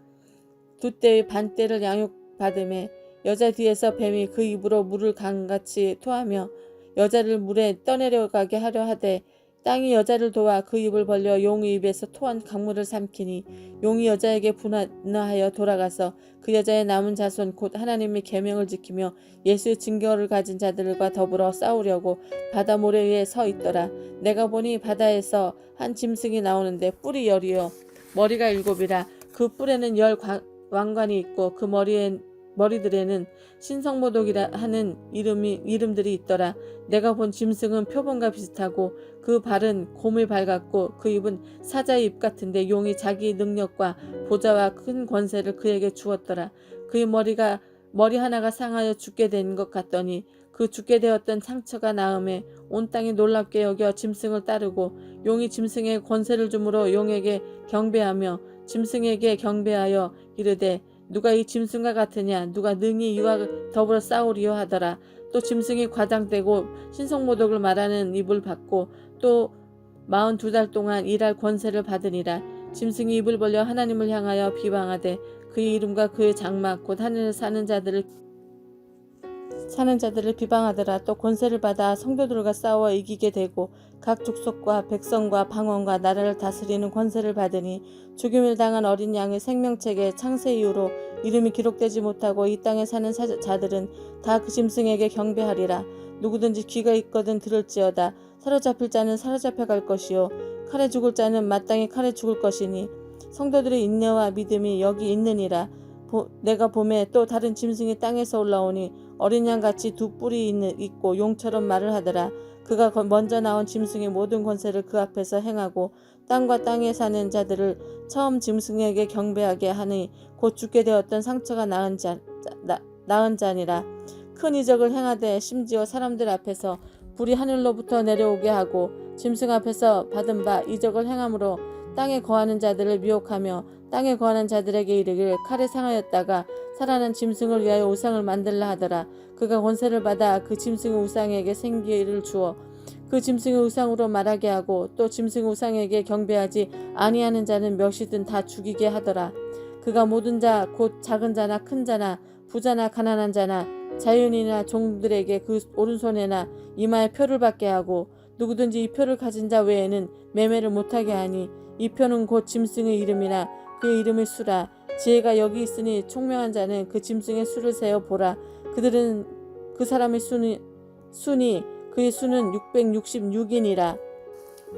두 때의 반 때를 양육받음에 여자 뒤에서 뱀이 그 입으로 물을 강같이 토하며 여자를 물에 떠내려가게 하려 하되 땅이 여자를 도와 그 입을 벌려 용의 입에서 토한 강물을 삼키니 용이 여자에게 분하여 돌아가서 그 여자의 남은 자손 곧 하나님의 계명을 지키며 예수의 증거를 가진 자들과 더불어 싸우려고 바다 모래 위에 서 있더라. 내가 보니 바다에서 한 짐승이 나오는데 뿔이 열이요 머리가 일곱이라. 그 뿔에는 왕관이 있고 그 머리들에는 신성모독이라 하는 이름들이 있더라. 내가 본 짐승은 표범과 비슷하고 그 발은 곰의 발 같고 그 입은 사자의 입 같은데 용이 자기 능력과 보좌와 큰 권세를 그에게 주었더라. 그의 머리 하나가 상하여 죽게 된 것 같더니 그 죽게 되었던 상처가 나음에 온 땅이 놀랍게 여겨 짐승을 따르고 용이 짐승에게 권세를 주므로 용에게 경배하며 짐승에게 경배하여 이르되 누가 이 짐승과 같으냐 누가 능히 이와 더불어 싸우리요 하더라. 또 짐승이 과장되고 신성모독을 말하는 입을 받고 또 42달 동안 일할 권세를 받으니라. 짐승이 입을 벌려 하나님을 향하여 비방하되 그의 이름과 그의 장막 곧 하늘에 사는 자들을 비방하더라. 또 권세를 받아 성도들과 싸워 이기게 되고 각 족속과 백성과 방언과 나라를 다스리는 권세를 받으니 죽임을 당한 어린 양의 생명책에 창세 이후로 이름이 기록되지 못하고 이 땅에 사는 자들은 다 그 짐승에게 경배하리라. 누구든지 귀가 있거든 들을지어다. 사로잡힐 자는 사로잡혀 갈 것이요 칼에 죽을 자는 마땅히 칼에 죽을 것이니 성도들의 인내와 믿음이 여기 있느니라. 내가 봄에 또 다른 짐승이 땅에서 올라오니 어린 양같이 두 뿔이 있고 용처럼 말을 하더라. 그가 먼저 나온 짐승의 모든 권세를 그 앞에서 행하고 땅과 땅에 사는 자들을 처음 짐승에게 경배하게 하니 곧 죽게 되었던 상처가 나은 자니라. 큰 이적을 행하되 심지어 사람들 앞에서 불이 하늘로부터 내려오게 하고 짐승 앞에서 받은 바 이적을 행함으로 땅에 거하는 자들을 미혹하며 땅에 거하는 자들에게 이르길 칼에 상하였다가 살아난 짐승을 위하여 우상을 만들라 하더라. 그가 권세를 받아 그 짐승의 우상에게 생기를 주어 그 짐승의 우상으로 말하게 하고 또 짐승의 우상에게 경배하지 아니하는 자는 몇이든 다 죽이게 하더라. 그가 모든 자 곧 작은 자나 큰 자나 부자나 가난한 자나 자유인이나 종들에게 그 오른손에나 이마에 표를 받게 하고 누구든지 이 표를 가진 자 외에는 매매를 못하게 하니 이 표는 곧 짐승의 이름이나 그의 이름의 수라. 지혜가 여기 있으니 총명한 자는 그 짐승의 수를 세어 보라. 그들은 그 사람의 순이 그의 수는 666이니라.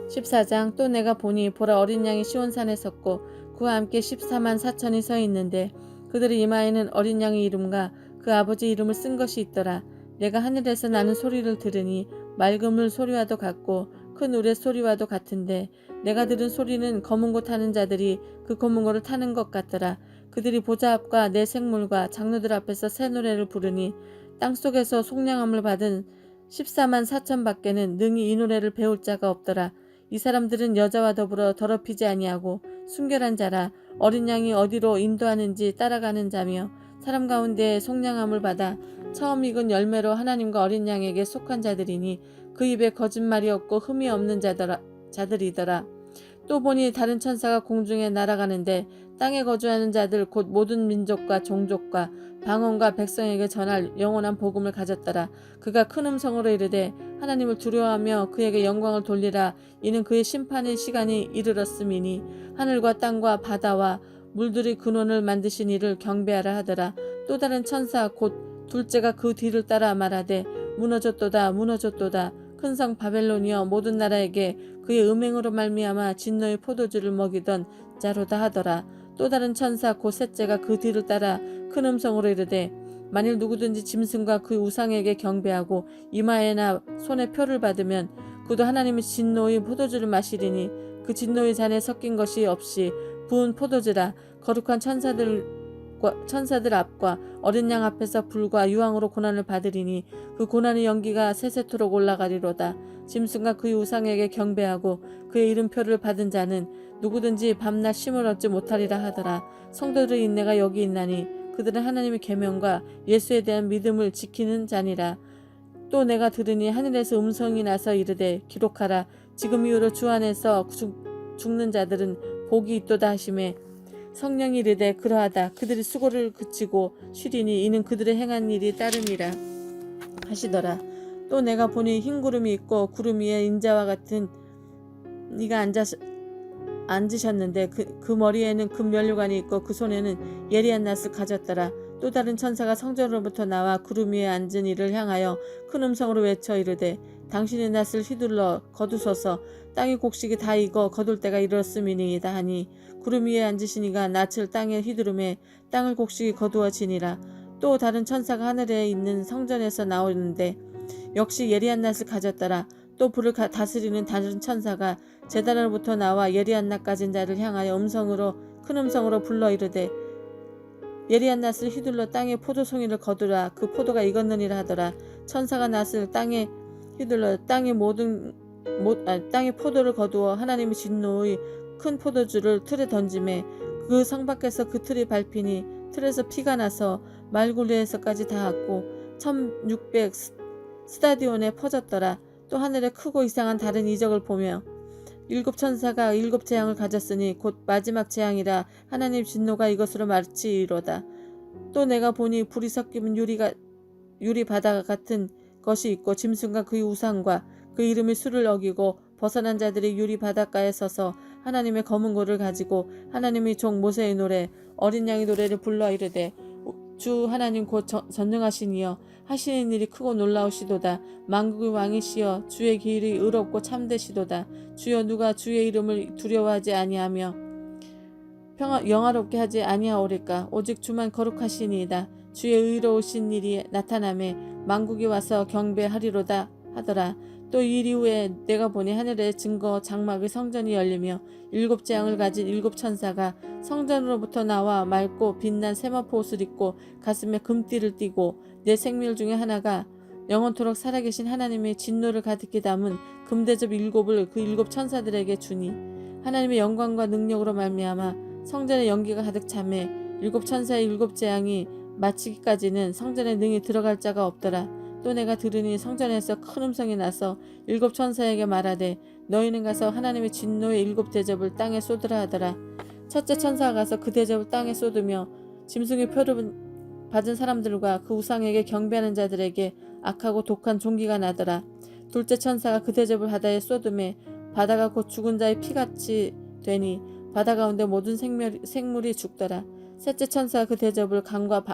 14장. 또 내가 보니 보라 어린 양이 시온산에 섰고 그와 함께 14만 4천이 서 있는데 그들의 이마에는 어린 양의 이름과 그 아버지 이름을 쓴 것이 있더라. 내가 하늘에서 나는 소리를 들으니 맑은 물 소리와도 같고 큰 우레 소리와도 같은데 내가 들은 소리는 검은 고 타는 자들이 그 검은 고를 타는 것 같더라. 그들이 보좌 앞과 내 생물과 장로들 앞에서 새 노래를 부르니 땅속에서 속량함을 받은 14만 4천 밖에는 능히 이 노래를 배울 자가 없더라. 이 사람들은 여자와 더불어 더럽히지 아니하고 순결한 자라. 어린 양이 어디로 인도하는지 따라가는 자며 사람 가운데 속량함을 받아 처음 익은 열매로 하나님과 어린 양에게 속한 자들이니 그 입에 거짓말이 없고 흠이 없는 자들이더라. 또 보니 다른 천사가 공중에 날아가는데 땅에 거주하는 자들 곧 모든 민족과 종족과 방언과 백성에게 전할 영원한 복음을 가졌더라. 그가 큰 음성으로 이르되 하나님을 두려워하며 그에게 영광을 돌리라. 이는 그의 심판의 시간이 이르렀음이니 하늘과 땅과 바다와 물들의 근원을 만드신 이를 경배하라 하더라. 또 다른 천사 곧 둘째가 그 뒤를 따라 말하되 무너졌도다 무너졌도다. 큰 성 바벨론이여 모든 나라에게 그의 음행으로 말미암아 진노의 포도주를 먹이던 자로다 하더라. 또 다른 천사 곧 셋째가 그 뒤를 따라 큰 음성으로 이르되 만일 누구든지 짐승과 그 우상에게 경배하고 이마에나 손에 표를 받으면 그도 하나님의 진노의 포도주를 마시리니 그 진노의 잔에 섞인 것이 없이 부은 포도주라. 거룩한 천사들 앞과 어린 양 앞에서 불과 유황으로 고난을 받으리니 그 고난의 연기가 세세토록 올라가리로다. 짐승과 그의 우상에게 경배하고 그의 이름표를 받은 자는 누구든지 밤낮 쉼을 얻지 못하리라 하더라. 성도들의 인내가 여기 있나니 그들은 하나님의 계명과 예수에 대한 믿음을 지키는 자니라. 또 내가 들으니 하늘에서 음성이 나서 이르되 기록하라. 지금 이후로 주 안에서 죽는 자들은 복이 있도다 하시매 성령이 이르되 그러하다. 그들이 수고를 그치고 쉬리니 이는 그들의 행한 일이 따름이라 하시더라. 또 내가 보니 흰 구름이 있고 구름 위에 인자와 같은 이가 앉으셨는데 그 머리에는 금면류관이 있고 그 손에는 예리한 낫을 가졌더라. 또 다른 천사가 성전으로부터 나와 구름 위에 앉은 이를 향하여 큰 음성으로 외쳐 이르되 당신의 낫을 휘둘러 거두소서. 땅의 곡식이 다 익어 거둘 때가 이르렀음이니이다 하니 구름 위에 앉으신 이가 낫을 땅에 휘두르매 땅을 곡식이 거두어지니라. 또 다른 천사가 하늘에 있는 성전에서 나오는데 역시 예리한 낫을 가졌더라. 또 불을 다스리는 다른 천사가 제단으로부터 나와 예리한 낫 가진 자를 향하여 큰 음성으로 불러 이르되 예리한 낫을 휘둘러 땅에 포도송이를 거두라. 그 포도가 익었느니라 하더라. 천사가 낫을 땅에 휘둘러 땅의 포도를 거두어 하나님의 진노의 큰 포도주를 틀에 던지매 그 성 밖에서 그 틀이 밟히니 틀에서 피가 나서 말굴레에서까지 닿았고 1600 스타디온에 퍼졌더라. 또 하늘에 크고 이상한 다른 이적을 보며 일곱 천사가 일곱 재앙을 가졌으니 곧 마지막 재앙이라 하나님 진노가 이것으로 마치리로다. 또 내가 보니 불이 섞이면 유리 바다 같은 것이 있고 짐승과 그의 우상과 그 이름의 수를 어기고 벗어난 자들이 유리 바닷가에 서서 하나님의 검은 고를 가지고 하나님의 종 모세의 노래 어린 양의 노래를 불러 이르되 주 하나님 곧 전능하신 이여 하시는 일이 크고 놀라우시도다. 만국의 왕이시여 주의 길이 의롭고 참되시도다. 주여 누가 주의 이름을 두려워하지 아니하며 영화롭게 하지 아니하오리까. 오직 주만 거룩하시니이다. 주의 의로우신 일이 나타나매 만국이 와서 경배하리로다 하더라. 또 이 일 이후에 내가 보니 하늘의 증거 장막의 성전이 열리며 일곱 재앙을 가진 일곱 천사가 성전으로부터 나와 맑고 빛난 세마포 옷을 입고 가슴에 금띠를 띠고 내 생밀 중에 하나가 영원토록 살아계신 하나님의 진노를 가득히 담은 금대접 일곱을 그 일곱 천사들에게 주니 하나님의 영광과 능력으로 말미암아 성전에 연기가 가득 차매 일곱 천사의 일곱 재앙이 마치기까지는 성전에 능히 들어갈 자가 없더라. 또 내가 들으니 성전에서 큰 음성이 나서 일곱 천사에게 말하되 너희는 가서 하나님의 진노의 일곱 대접을 땅에 쏟으라 하더라. 첫째 천사가 가서 그 대접을 땅에 쏟으며 짐승의 표를 받은 사람들과 그 우상에게 경배하는 자들에게 악하고 독한 종기가 나더라. 둘째 천사가 그 대접을 바다에 쏟음에 바다가 곧 죽은 자의 피같이 되니 바다 가운데 모든 생물이 죽더라. 셋째 천사가 그 대접을 강과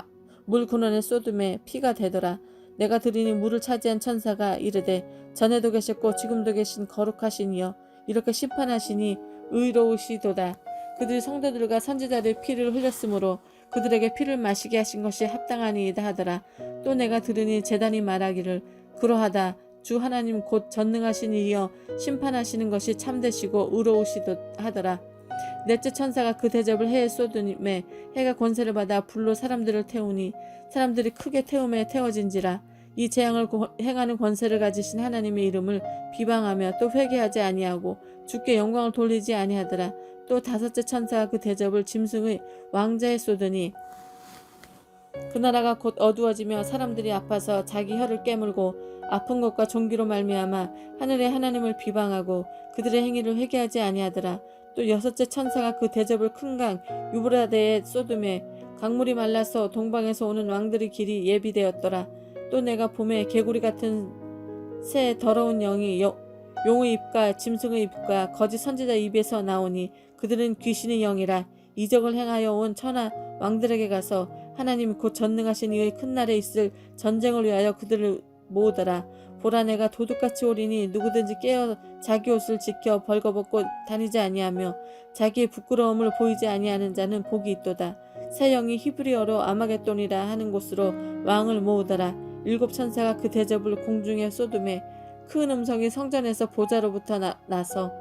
물 근원에 쏟음에 피가 되더라. 내가 들으니 물을 차지한 천사가 이르되 전에도 계셨고 지금도 계신 거룩하신 이여 이렇게 심판하시니 의로우시도다. 그들이 성도들과 선지자들의 피를 흘렸으므로 그들에게 피를 마시게 하신 것이 합당하니이다 하더라. 또 내가 들으니 제단이 말하기를 그러하다. 주 하나님 곧 전능하신 이여 심판하시는 것이 참되시고 의로우시도 하더라. 넷째 천사가 그 대접을 해에 쏟으매 해가 권세를 받아 불로 사람들을 태우니 사람들이 크게 태움에 태워진지라. 이 재앙을 행하는 권세를 가지신 하나님의 이름을 비방하며 또 회개하지 아니하고 주께 영광을 돌리지 아니하더라. 또 다섯째 천사가 그 대접을 짐승의 왕자에 쏟으니 그 나라가 곧 어두워지며 사람들이 아파서 자기 혀를 깨물고 아픈 것과 종기로 말미암아 하늘의 하나님을 비방하고 그들의 행위를 회개하지 아니하더라. 또 여섯째 천사가 그 대접을 큰 강 유브라데에 쏟음에 강물이 말라서 동방에서 오는 왕들의 길이 예비되었더라. 또 내가 봄에 개구리 같은 새 더러운 영이 용의 입과 짐승의 입과 거짓 선지자 입에서 나오니 그들은 귀신의 영이라. 이적을 행하여 온 천하 왕들에게 가서 하나님 곧 전능하신 이의 큰 날에 있을 전쟁을 위하여 그들을 모으더라. 보라 내가 도둑같이 오리니 누구든지 깨어 자기 옷을 지켜 벌거벗고 다니지 아니하며 자기의 부끄러움을 보이지 아니하는 자는 복이 있도다. 새 영이 히브리어로 아마겟돈이라 하는 곳으로 왕을 모으더라. 일곱 천사가 그 대접을 공중에 쏟음에 큰 음성이 성전에서 보좌로부터 나서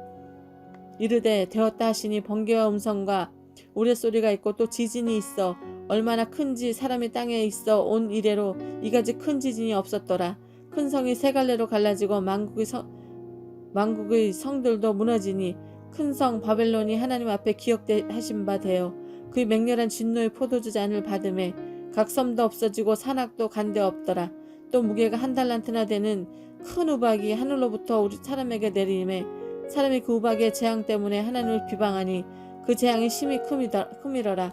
이르되 되었다 하시니 번개와 음성과 우레소리가 있고 또 지진이 있어 얼마나 큰지 사람이 땅에 있어 온 이래로 이같이 큰 지진이 없었더라. 큰 성이 세 갈래로 갈라지고 만국의 성들도 무너지니 큰 성 바벨론이 하나님 앞에 기억하신 바 되어 그의 맹렬한 진노의 포도주 잔을 받음에 각 섬도 없어지고 산악도 간데 없더라. 또 무게가 1달란트나 되는 큰 우박이 하늘로부터 우리 사람에게 내리매 사람이 그 우박의 재앙 때문에 하나님을 비방하니 그 재앙이 심히 크미러라.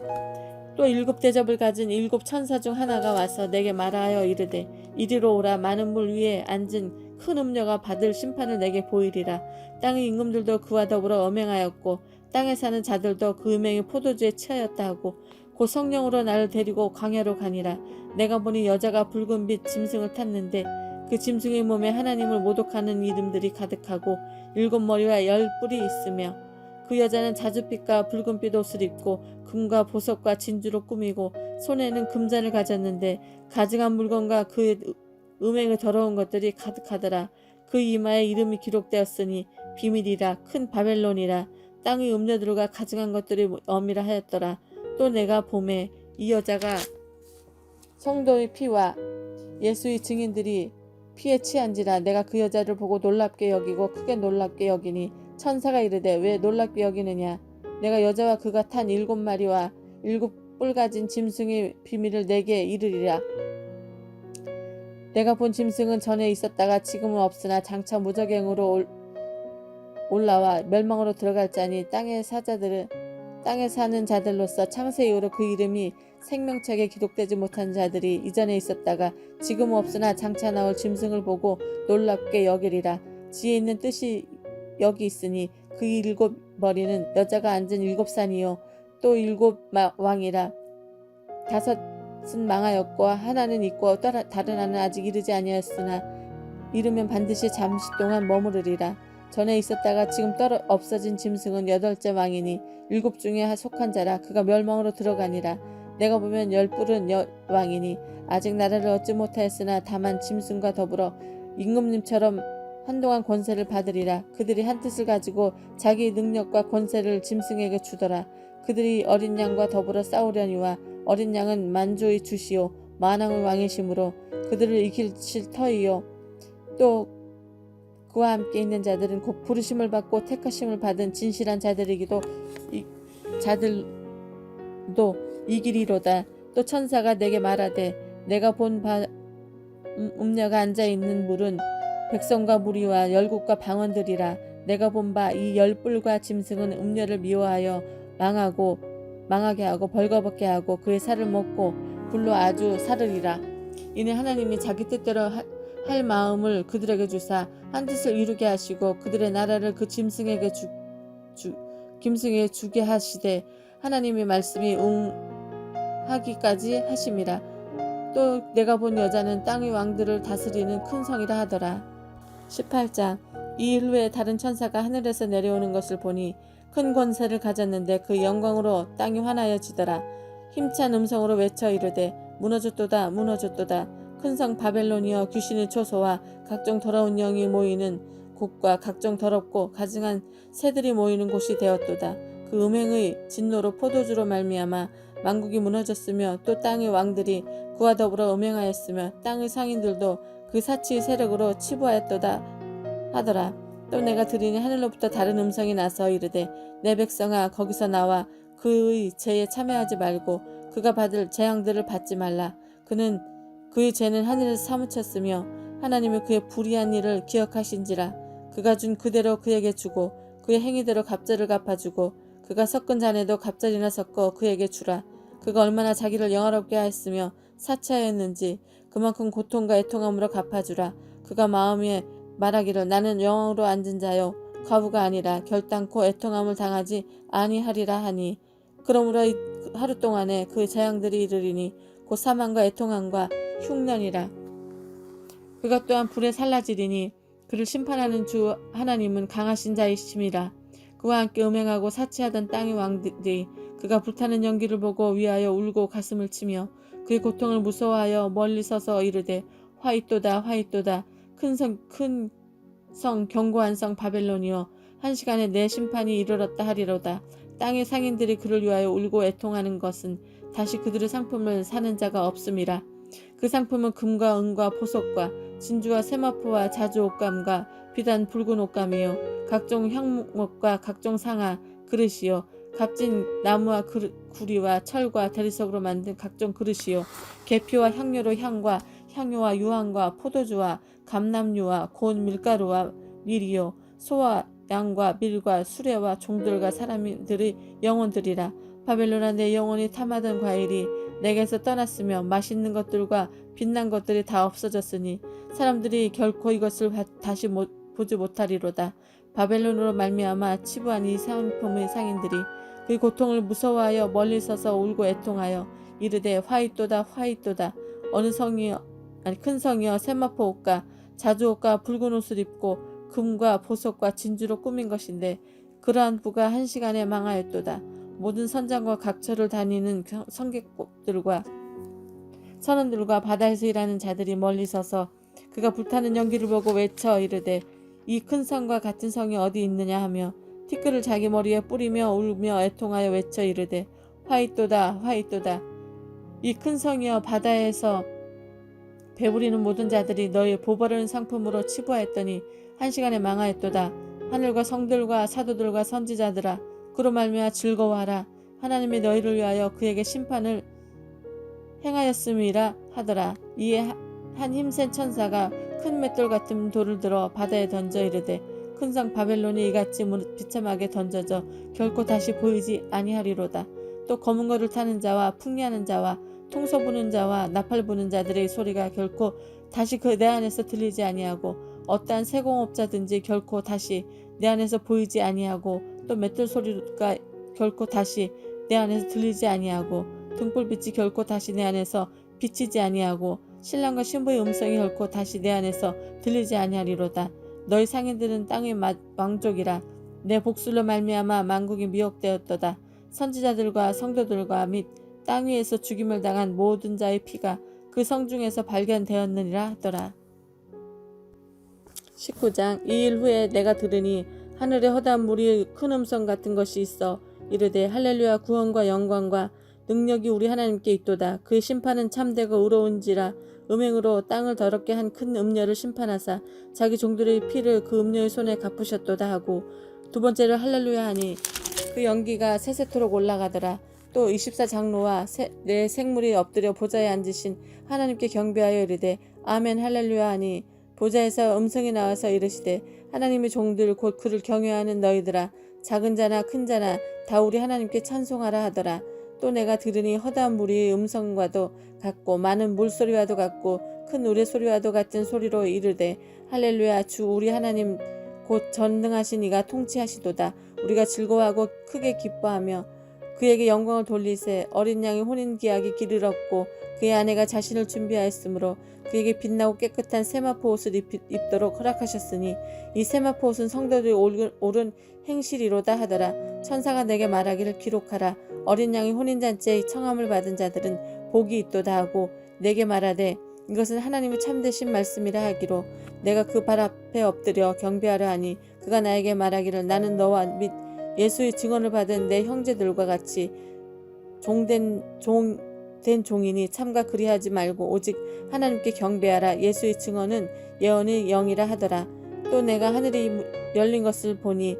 또 7 대접을 가진 7 천사 중 하나가 와서 내게 말하여 이르되 이리로 오라. 많은 물 위에 앉은 큰 음녀가 받을 심판을 내게 보이리라. 땅의 임금들도 그와 더불어 음행하였고 땅에 사는 자들도 그 음행의 포도주에 취하였다 하고 곧 성령으로 나를 데리고 광야로 가니라. 내가 보니 여자가 붉은빛 짐승을 탔는데 그 짐승의 몸에 하나님을 모독하는 이름들이 가득하고 7 머리와 10 뿔이 있으며 그 여자는 자줏빛과 붉은빛 옷을 입고 금과 보석과 진주로 꾸미고 손에는 금잔을 가졌는데 가증한 물건과 그의 음행의 더러운 것들이 가득하더라. 그 이마에 이름이 기록되었으니 비밀이라 큰 바벨론이라. 땅의 음녀들과 가증한 것들이 엄이라 하였더라. 또 내가 보매 이 여자가 성도의 피와 예수의 증인들이 피에 취한지라. 내가 그 여자를 보고 놀랍게 여기고 크게 놀랍게 여기니 천사가 이르되 왜 놀랍게 여기느냐. 내가 여자와 그가 탄 7마리와 7 뿔 가진 짐승의 비밀을 내게 이르리라. 내가 본 짐승은 전에 있었다가 지금은 없으나 장차 무저갱으로 올라와 멸망으로 들어갈 자니 땅에 사는 자들로서 창세 이후로 그 이름이 생명책에 기록되지 못한 자들이 이전에 있었다가 지금은 없으나 장차 나올 짐승을 보고 놀랍게 여기리라. 지혜 있는 뜻이 여기 있으니 그 7 머리는 여자가 앉은 7산이요 또 7 왕이라. 5은 망하였고 하나는 있고 다른 하나는 아직 이르지 아니하였으나 이르면 반드시 잠시 동안 머무르리라. 전에 있었다가 지금 없어진 짐승은 8째 왕이니 7 중에 속한 자라. 그가 멸망으로 들어가니라. 내가 보면 10 뿔은 왕이니 아직 나라를 얻지 못하였으나 다만 짐승과 더불어 임금님처럼 한동안 권세를 받으리라. 그들이 한 뜻을 가지고 자기 능력과 권세를 짐승에게 주더라. 그들이 어린 양과 더불어 싸우려니와 어린 양은 만주의 주시오 만왕의 왕이시므로 그들을 이기실 터이요 또 그와 함께 있는 자들은 곧 부르심을 받고 택하심을 받은 진실한 자들이기도 자들도 이기리로다. 또 천사가 내게 말하되 내가 본 바 음녀가 앉아있는 물은 백성과 무리와 열국과 방언들이라. 내가 본 바 이 10 뿔과 짐승은 음녀를 미워하여 망하게 하고 벌거벗게 하고 그의 살을 먹고 불로 아주 사르리라. 이는 하나님이 자기 뜻대로 할 마음을 그들에게 주사 한 뜻을 이루게 하시고 그들의 나라를 그 짐승에게 주게 하시되 하나님의 말씀이 응하기까지 하심이라. 또 내가 본 여자는 땅의 왕들을 다스리는 큰 성이라 하더라. 18장. 이 일 후에 다른 천사가 하늘에서 내려오는 것을 보니 큰 권세를 가졌는데 그 영광으로 땅이 환하여지더라. 힘찬 음성으로 외쳐 이르되 무너졌도다 무너졌도다. 큰 성 바벨론이여 귀신의 초소와 각종 더러운 영이 모이는 곳과 각종 더럽고 가증한 새들이 모이는 곳이 되었도다. 그 음행의 진노로 포도주로 말미암아 만국이 무너졌으며 또 땅의 왕들이 그와 더불어 음행하였으며 땅의 상인들도 그 사치의 세력으로 치부하였도다 하더라. 또 내가 들으니 하늘로부터 다른 음성이 나서 이르되 내 백성아 거기서 나와 그의 죄에 참여하지 말고 그가 받을 재앙들을 받지 말라. 그의 죄는 하늘에서 사무쳤으며 하나님이 그의 불의한 일을 기억하신지라. 그가 준 그대로 그에게 주고 그의 행위대로 갑절을 갚아주고 그가 섞은 잔에도 갑절이나 섞어 그에게 주라. 그가 얼마나 자기를 영화롭게 하였으며 사치하였는지 그만큼 고통과 애통함으로 갚아주라. 그가 마음에 말하기를 나는 영왕으로 앉은 자요 과부가 아니라 결단코 애통함을 당하지 아니하리라 하니 그러므로 하루 동안에 그 재앙들이 이르리니 곧 사망과 애통함과 흉년이라. 그가 또한 불에 살라지리니 그를 심판하는 주 하나님은 강하신 자이심이라. 그와 함께 음행하고 사치하던 땅의 왕들이 그가 불타는 연기를 보고 위하여 울고 가슴을 치며 그의 고통을 무서워하여 멀리 서서 이르되 화이또다 화이또다. 큰 성 견고한 성 바벨론이여 한 시간에 내 심판이 이르렀다 하리로다. 땅의 상인들이 그를 위하여 울고 애통하는 것은 다시 그들의 상품을 사는 자가 없음이라. 그 상품은 금과 은과 보석과 진주와 세마포와 자주 옷감과 비단 붉은 옷감이요 각종 향목과 각종 상아 그릇이요 값진 나무와 구리와 철과 대리석으로 만든 각종 그릇이요 계피와 향료로 향과 향유와 유황과 포도주와 감람유와 고운 밀가루와 밀이요 소와 양과 밀과 수레와 종들과 사람들의 영혼들이라. 바벨론아, 내 영혼이 탐하던 과일이 내게서 떠났으며 맛있는 것들과 빛난 것들이 다 없어졌으니 사람들이 결코 이것을 다시 보지 못하리로다. 바벨론으로 말미암아 치부한 이 상품의 상인들이 그 고통을 무서워하여 멀리 서서 울고 애통하여 이르되 화이또다 화이또다. 어느 성이여, 아니 큰 성이여, 세마포 옷과 자주 옷과 붉은 옷을 입고 금과 보석과 진주로 꾸민 것인데 그러한 부가 한 시간에 망하였도다. 모든 선장과 각처를 다니는 성객들과 선원들과 바다에서 일하는 자들이 멀리 서서 그가 불타는 연기를 보고 외쳐 이르되 이 큰 성과 같은 성이 어디 있느냐 하며 티끌을 자기 머리에 뿌리며 울며 애통하여 외쳐 이르되 화이또다 화이또다. 이 큰 성이여, 바다에서 배부리는 모든 자들이 너희 보버른 상품으로 치부하였더니 한 시간에 망하였도다. 하늘과 성들과 사도들과 선지자들아, 그로 말미암아 즐거워하라. 하나님이 너희를 위하여 그에게 심판을 행하였음이라 하더라. 이에 한 힘센 천사가 큰 맷돌 같은 돌을 들어 바다에 던져 이르되 큰 성 바벨론이 이같이 비참하게 던져져 결코 다시 보이지 아니하리로다. 또 검은 거를 타는 자와 풍리하는 자와 통소 부는 자와 나팔 부는 자들의 소리가 결코 다시 그 내 안에서 들리지 아니하고 어떠한 세공업자든지 결코 다시 내 안에서 보이지 아니하고 또 맷돌 소리가 결코 다시 내 안에서 들리지 아니하고 등불빛이 결코 다시 내 안에서 비치지 아니하고 신랑과 신부의 음성이 결코 다시 내 안에서 들리지 아니하리로다. 너희 상인들은 땅의 왕족이라. 내 복술로 말미암아 만국이 미혹되었도다. 선지자들과 성도들과 및 땅 위에서 죽임을 당한 모든 자의 피가 그 성 중에서 발견되었느니라 하더라. 19장. 이 일 후에 내가 들으니 하늘에 허다한 무리의 큰 음성 같은 것이 있어 이르되 할렐루야, 구원과 영광과 능력이 우리 하나님께 있도다. 그의 심판은 참되고 의로운지라. 음행으로 땅을 더럽게 한 큰 음녀를 심판하사 자기 종들의 피를 그 음녀의 손에 갚으셨도다 하고 두 번째로 할렐루야 하니 그 연기가 세세토록 올라가더라. 또 24장로와 네 생물이 엎드려 보좌에 앉으신 하나님께 경배하여 이르되 아멘 할렐루야 하니 보좌에서 음성이 나와서 이르시되 하나님의 종들 곧 그를 경외하는 너희들아, 작은 자나 큰 자나 다 우리 하나님께 찬송하라 하더라. 또 내가 들으니 허다한 무리의 음성과도 같고 많은 물소리와도 같고 큰 우레소리와도 같은 소리로 이르되 할렐루야, 주 우리 하나님 곧 전능하신 이가 통치하시도다. 우리가 즐거워하고 크게 기뻐하며 그에게 영광을 돌리세. 어린 양의 혼인기약이 길을 얻고 그의 아내가 자신을 준비하였으므로 그에게 빛나고 깨끗한 세마포 옷을 입도록 허락하셨으니 이 세마포 옷은 성도들이 옳은 행실이로다 하더라. 천사가 내게 말하기를 기록하라. 어린 양의 혼인잔치에 청함을 받은 자들은 복이 있도다 하고 내게 말하되 이것은 하나님의 참되신 말씀이라 하기로 내가 그 발 앞에 엎드려 경배하려 하니 그가 나에게 말하기를 나는 너와 및 예수의 증언을 받은 내 형제들과 같이 종된 종이니 참가 그리하지 말고 오직 하나님께 경배하라. 예수의 증언은 예언의 영이라 하더라. 또 내가 하늘이 열린 것을 보니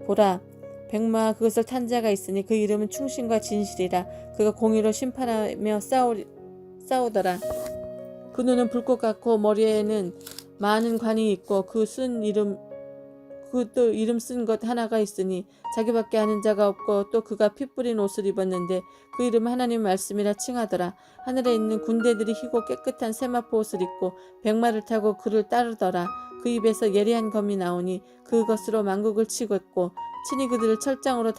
보라, 백마와 그것을 탄 자가 있으니 그 이름은 충신과 진실이라. 그가 공의로 심판하며 싸우더라. 그 눈은 불꽃 같고 머리에는 많은 관이 있고 그 또 이름 쓴 것 하나가 있으니 자기밖에 아는 자가 없고 또 그가 피 뿌린 옷을 입었는데 그 이름 하나님 말씀이라 칭하더라. 하늘에 있는 군대들이 희고 깨끗한 세마포 옷을 입고 백마를 타고 그를 따르더라. 그 입에서 예리한 검이 나오니 그것으로 만국을 치겠고 친히 그들을 철장으로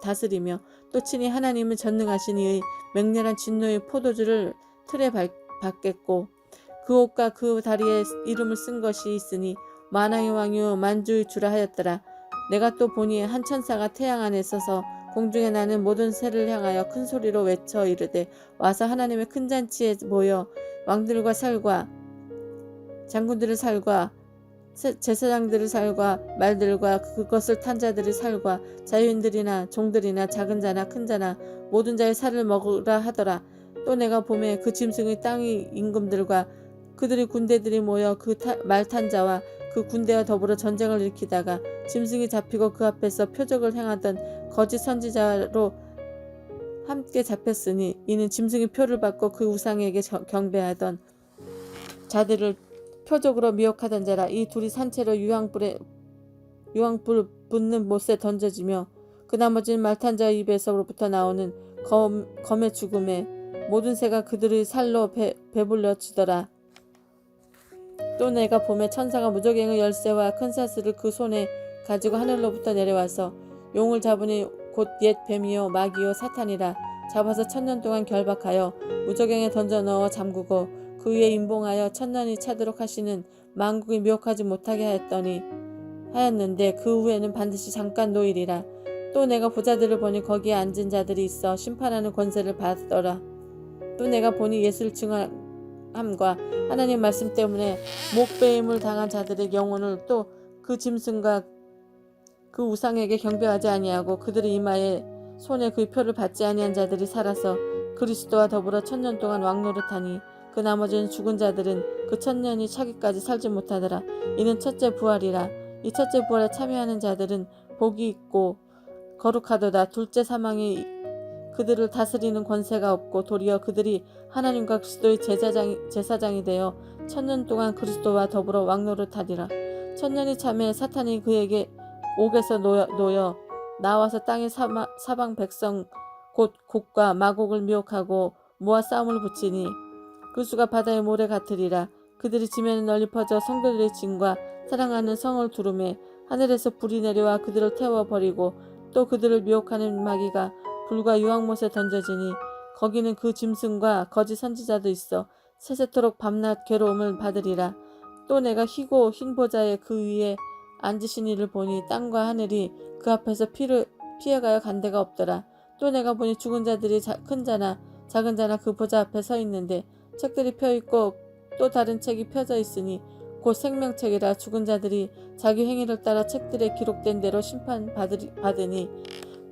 다스리며 또 친히 하나님은 전능하신 이의 맹렬한 진노의 포도주를 틀에 받겠고 그 옷과 그 다리에 이름을 쓴 것이 있으니 만왕의 왕이요 만주의 주라 하였더라. 내가 또 보니 한 천사가 태양 안에 서서 공중에 나는 모든 새를 향하여 큰 소리로 외쳐 이르되 와서 하나님의 큰 잔치에 모여 왕들과 살과 장군들의 살과 제사장들의 살과 말들과 그것을 탄 자들의 살과 자유인들이나 종들이나 작은 자나 큰 자나 모든 자의 살을 먹으라 하더라. 또 내가 보매 그 짐승의 땅의 임금들과 그들의 군대들이 모여 그 말 탄 자와 그 군대와 더불어 전쟁을 일으키다가 짐승이 잡히고 그 앞에서 표적을 행하던 거짓 선지자로 함께 잡혔으니 이는 짐승의 표를 받고 그 우상에게 경배하던 자들을 표적으로 미혹하던 자라. 이 둘이 산채로 유황불 붙는 못에 던져지며 그 나머지는 말탄 자의 입에서로부터 나오는 검의 죽음에 모든 새가 그들의 살로 배불려지더라. 또 내가 봄에 천사가 무저갱의 열쇠와 큰 사슬을 그 손에 가지고 하늘로부터 내려와서 용을 잡으니 곧 옛 뱀이요 마귀요 사탄이라. 잡아서 1000년 동안 결박하여 무저갱에 던져 넣어 잠그고 그 위에 임봉하여 1000년이 차도록 하시는 만국이 미혹하지 못하게 하였는데 그 후에는 반드시 잠깐 노일이라. 또 내가 보자들을 보니 거기에 앉은 자들이 있어 심판하는 권세를 받더라. 또 내가 보니 예수를 증언함과 하나님 말씀 때문에 목배임을 당한 자들의 영혼을 또 그 짐승과 그 우상에게 경배하지 아니하고 그들의 이마에 손에 그 표를 받지 아니한 자들이 살아서 그리스도와 더불어 1000년 동안 왕노릇하니 그 나머지는 죽은 자들은 그 1000년이 차기까지 살지 못하더라. 이는 첫째 부활이라. 이 첫째 부활에 참여하는 자들은 복이 있고 거룩하도다. 둘째 사망이 그들을 다스리는 권세가 없고 도리어 그들이 하나님과 그리스도의 제사장이 되어 1000년 동안 그리스도와 더불어 왕노릇하리라. 1000년이 참에 사탄이 그에게 옥에서 놓여 나와서 땅의 사방 백성 곧 곡과 마곡을 미혹하고 모아 싸움을 붙이니 그 수가 바다의 모래 같으리라. 그들이 지면에 널리 퍼져 성도들의 짐과 사랑하는 성을 두르매 하늘에서 불이 내려와 그들을 태워버리고 또 그들을 미혹하는 마귀가 불과 유황못에 던져지니 거기는 그 짐승과 거짓 선지자도 있어 세세토록 밤낮 괴로움을 받으리라. 또 내가 희고 흰 보좌에 그 위에 앉으신 이를 보니 땅과 하늘이 그 앞에서 피해가여 간 데가 없더라. 또 내가 보니 죽은 자들이 큰 자나 작은 자나 그 보좌 앞에 서 있는데 책들이 펴있고 또 다른 책이 펴져 있으니 곧 생명책이라. 죽은 자들이 자기 행위를 따라 책들에 기록된 대로 심판받으니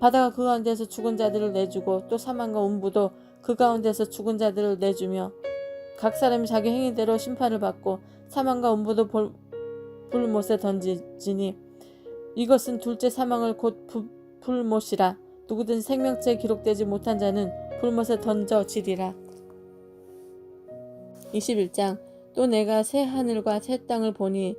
바다가 그 가운데서 죽은 자들을 내주고 또 사망과 음부도 그 가운데서 죽은 자들을 내주며 각 사람이 자기 행위대로 심판을 받고 사망과 음부도 불못에 던지니 이것은 둘째 사망을 곧 불못이라. 누구든 생명체에 기록되지 못한 자는 불못에 던져지리라. 21장. 또 내가 새 하늘과 새 땅을 보니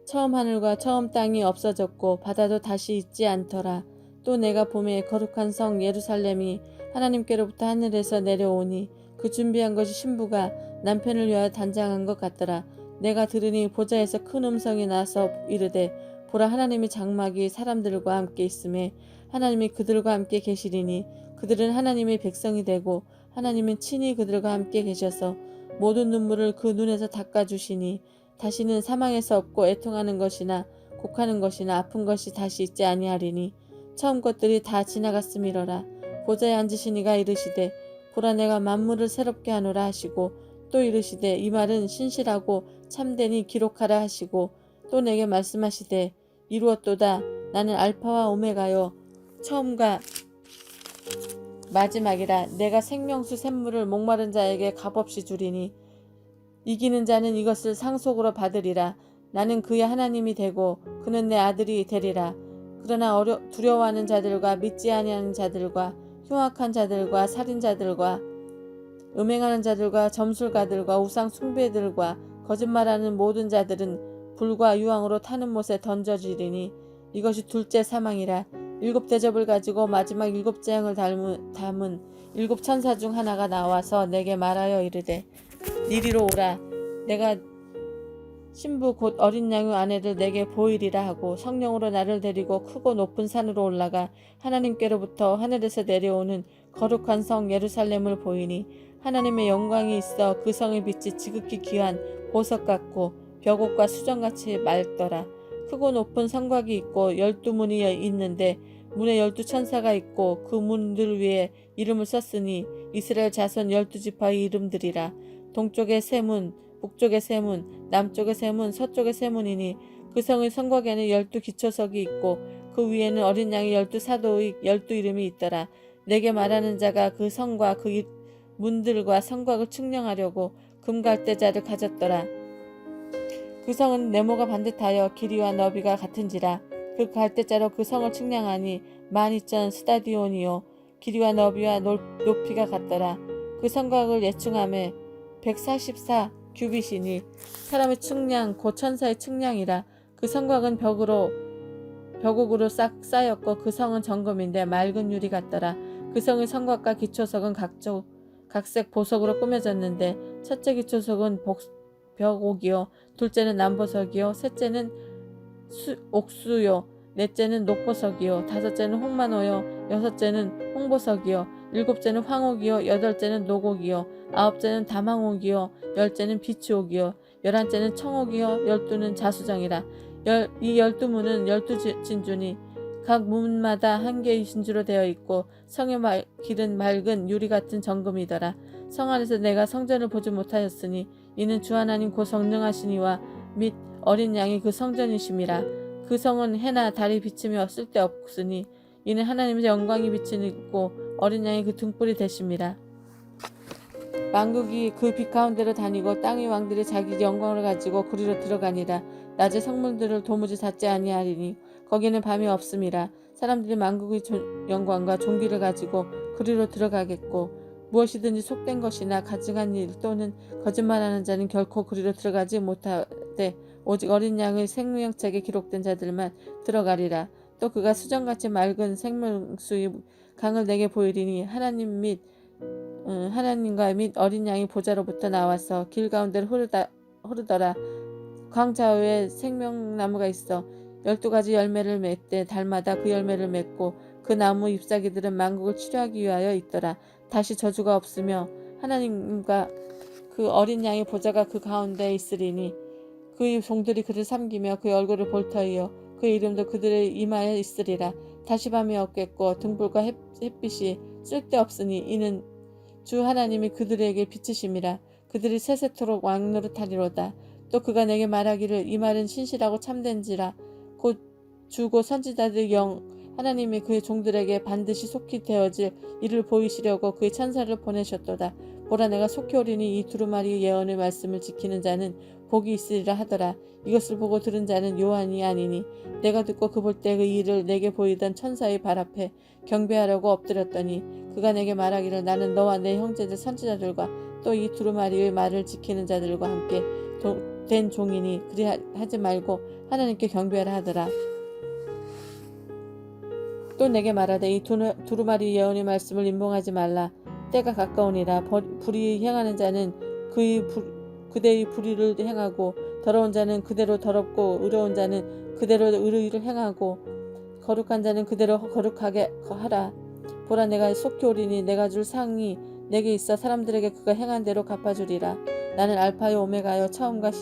처음 하늘과 처음 땅이 없어졌고 바다도 다시 있지 않더라. 또 내가 봄에 거룩한 성 예루살렘이 하나님께로부터 하늘에서 내려오니 그 준비한 것이 신부가 남편을 위하여 단장한 것 같더라. 내가 들으니 보좌에서 큰 음성이 나서 이르되 보라, 하나님의 장막이 사람들과 함께 있음에 하나님이 그들과 함께 계시리니 그들은 하나님의 백성이 되고 하나님은 친히 그들과 함께 계셔서 모든 눈물을 그 눈에서 닦아주시니 다시는 사망에서 없고 애통하는 것이나 곡하는 것이나 아픈 것이 다시 있지 아니하리니 처음 것들이 다 지나갔음이러라. 보좌에 앉으신 이가 이르시되 보라, 내가 만물을 새롭게 하노라 하시고 또 이르시되 이 말은 신실하고 참되니 기록하라 하시고 또 내게 말씀하시되 이루었도다. 나는 알파와 오메가요 처음과 마지막이라. 내가 생명수 샘물을 목마른 자에게 값없이 주리니 이기는 자는 이것을 상속으로 받으리라. 나는 그의 하나님이 되고 그는 내 아들이 되리라. 그러나 두려워하는 자들과 믿지 아니하는 자들과 흉악한 자들과 살인자들과 음행하는 자들과 점술가들과 우상 숭배들과 거짓말하는 모든 자들은 불과 유황으로 타는 못에 던져지리니 이것이 둘째 사망이라. 7 대접을 가지고 마지막 7 재앙을 담은 7 천사 중 하나가 나와서 내게 말하여 이르되 이리로 오라. 내가 신부 곧 어린 양의 아내를 내게 보이리라 하고 성령으로 나를 데리고 크고 높은 산으로 올라가 하나님께로부터 하늘에서 내려오는 거룩한 성 예루살렘을 보이니 하나님의 영광이 있어 그 성의 빛이 지극히 귀한 보석 같고 벽옥과 수정같이 맑더라. 크고 높은 성곽이 있고 12문이 있는데 문에 12천사가 있고 그 문들 위에 이름을 썼으니 이스라엘 자손 12지파의 이름들이라. 동쪽의 세 문, 북쪽의 세 문, 남쪽의 세 문, 서쪽의 세 문이니 그 성의 성곽에는 12 기초석이 있고 그 위에는 어린 양의 12사도의 12 이름이 있더라. 내게 말하는 자가 그 성과 그 문들과 성곽을 측량하려고 금갈대자를 가졌더라. 그 성은 네모가 반듯하여 길이와 너비가 같은지라. 그 갈대자로 그 성을 측량하니 12,000 스타디온이요 길이와 너비와 높이가 같더라. 그 성곽을 예충하며 144 규빗이니 사람의 측량 곧 천사의 측량이라. 그 성곽은 벽옥으로 싹 쌓였고 그 성은 정금인데 맑은 유리 같더라. 그 성의 성곽과 기초석은 각색 보석으로 꾸며졌는데 첫째 기초석은 벽옥이요, 둘째는 남보석이요, 셋째는 옥수요, 넷째는 녹보석이요, 다섯째는 홍만호요, 여섯째는 홍보석이요, 일곱째는 황옥이요, 여덟째는 녹옥이요, 아홉째는 담황옥이요, 열째는 비치옥이요, 열한째는 청옥이요, 열두는 자수정이라. 이 12문은 12진주니 각 문마다 한 개의 진주로 되어 있고 성의 길은 맑은 유리 같은 정금이더라. 성 안에서 내가 성전을 보지 못하였으니 이는 주 하나님 곧 성능하시니와 및 어린 양이 그 성전이심이라. 그 성은 해나 달이 비침이 쓸데없으니 이는 하나님의 영광이 비치고 어린 양이 그 등불이 되심이라. 만국이 그 빛 가운데로 다니고 땅의 왕들이 자기 영광을 가지고 그리로 들어가니라. 낮의 성문들을 도무지 닫지 아니하리니 거기는 밤이 없음이라. 사람들이 만국의 영광과 존귀를 가지고 그리로 들어가겠고 무엇이든지 속된 것이나 가증한 일 또는 거짓말하는 자는 결코 그리로 들어가지 못하되 오직 어린 양의 생명책에 기록된 자들만 들어가리라. 또 그가 수정같이 맑은 생명수의 강을 내게 보이리니 하나님과 및 어린 양이 보좌로부터 나와서 길 가운데로 흐르더라. 광 좌우에 생명나무가 있어 12가지 열매를 맺되 달마다 그 열매를 맺고 그 나무 잎사귀들은 만국을 치료하기 위하여 있더라. 다시 저주가 없으며 하나님과 그 어린 양의 보좌가 그 가운데 있으리니 그의 종들이 그를 섬기며 그의 얼굴을 볼 터이요 그의 이름도 그들의 이마에 있으리라. 다시 밤이 없겠고 등불과 햇빛이 쓸데없으니 이는 주 하나님이 그들에게 비치심이라. 그들이 세세토록 왕노릇하리로다. 또 그가 내게 말하기를 이 말은 신실하고 참된지라. 곧 주고 선지자들의 영 하나님이 그의 종들에게 반드시 속히 되어질 이를 보이시려고 그의 천사를 보내셨도다. 보라, 내가 속히 오리니 이 두루마리 예언의 말씀을 지키는 자는 복이 있으리라 하더라. 이것을 보고 들은 자는 요한이 아니니 내가 듣고 그 볼 때 그 일을 내게 보이던 천사의 발 앞에 경배하려고 엎드렸더니 그가 내게 말하기를 나는 너와 내 형제들 선지자들과 또 이 두루마리의 말을 지키는 자들과 함께 된 종이니 그리 하지 말고 하나님께 경배하라 하더라. 또 내게 말하되 이 두루마리 예언의 말씀을 임봉하지 말라. 때가 가까우니라. 불의 행하는 자는 그대의 불의를 행하고 더러운 자는 그대로 더럽고 의로운 자는 그대로 의를 행하고 거룩한 자는 그대로 거룩하게 하라. 보라, 내가 속히 오리니 내가 줄 상이 내게 있어 사람들에게 그가 행한 대로 갚아주리라. 나는 알파요 오메가요 처음과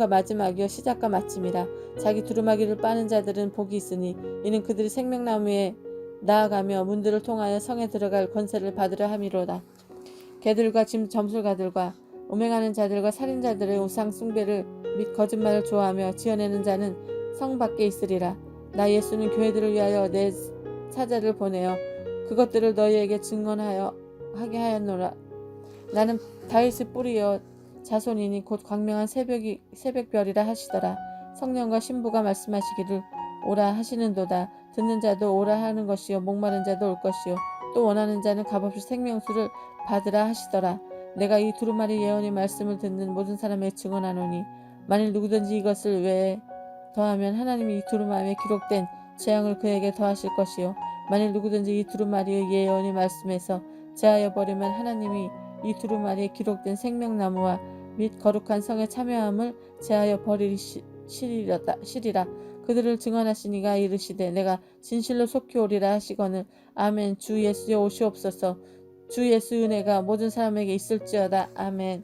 마지막이요 시작과 마침이라. 자기 두루마기를 빠는 자들은 복이 있으니 이는 그들이 생명나무에 나아가며 문들을 통하여 성에 들어갈 권세를 받으려 함이로다. 개들과 점술가들과 음행하는 자들과 살인자들의 우상 숭배를 및 거짓말을 좋아하며 지어내는 자는 성 밖에 있으리라. 나 예수는 교회들을 위하여 내 사자를 보내어 그것들을 너희에게 증언하게 하였노라. 나는 다윗의 뿌리여 자손이니 곧 광명한 새벽별이라 하시더라. 성령과 신부가 말씀하시기를 오라 하시는도다. 듣는 자도 오라 하는 것이요 목마른 자도 올 것이요 또 원하는 자는 값없이 생명수를 받으라 하시더라. 내가 이 두루마리 예언의 말씀을 듣는 모든 사람에게 증언하노니 만일 누구든지 이것을 외에 더하면 하나님이 이 두루마리에 기록된 재앙을 그에게 더하실 것이요 만일 누구든지 이 두루마리의 예언의 말씀에서 제하여 버리면 하나님이 이 두루마리에 기록된 생명나무와 및 거룩한 성에 참여함을 제하여 버리시리라. 그들을 증언하시니가 이르시되 내가 진실로 속히 오리라 하시거늘 아멘. 주 예수여 오시옵소서. 주 예수 은혜가 모든 사람에게 있을지어다. 아멘.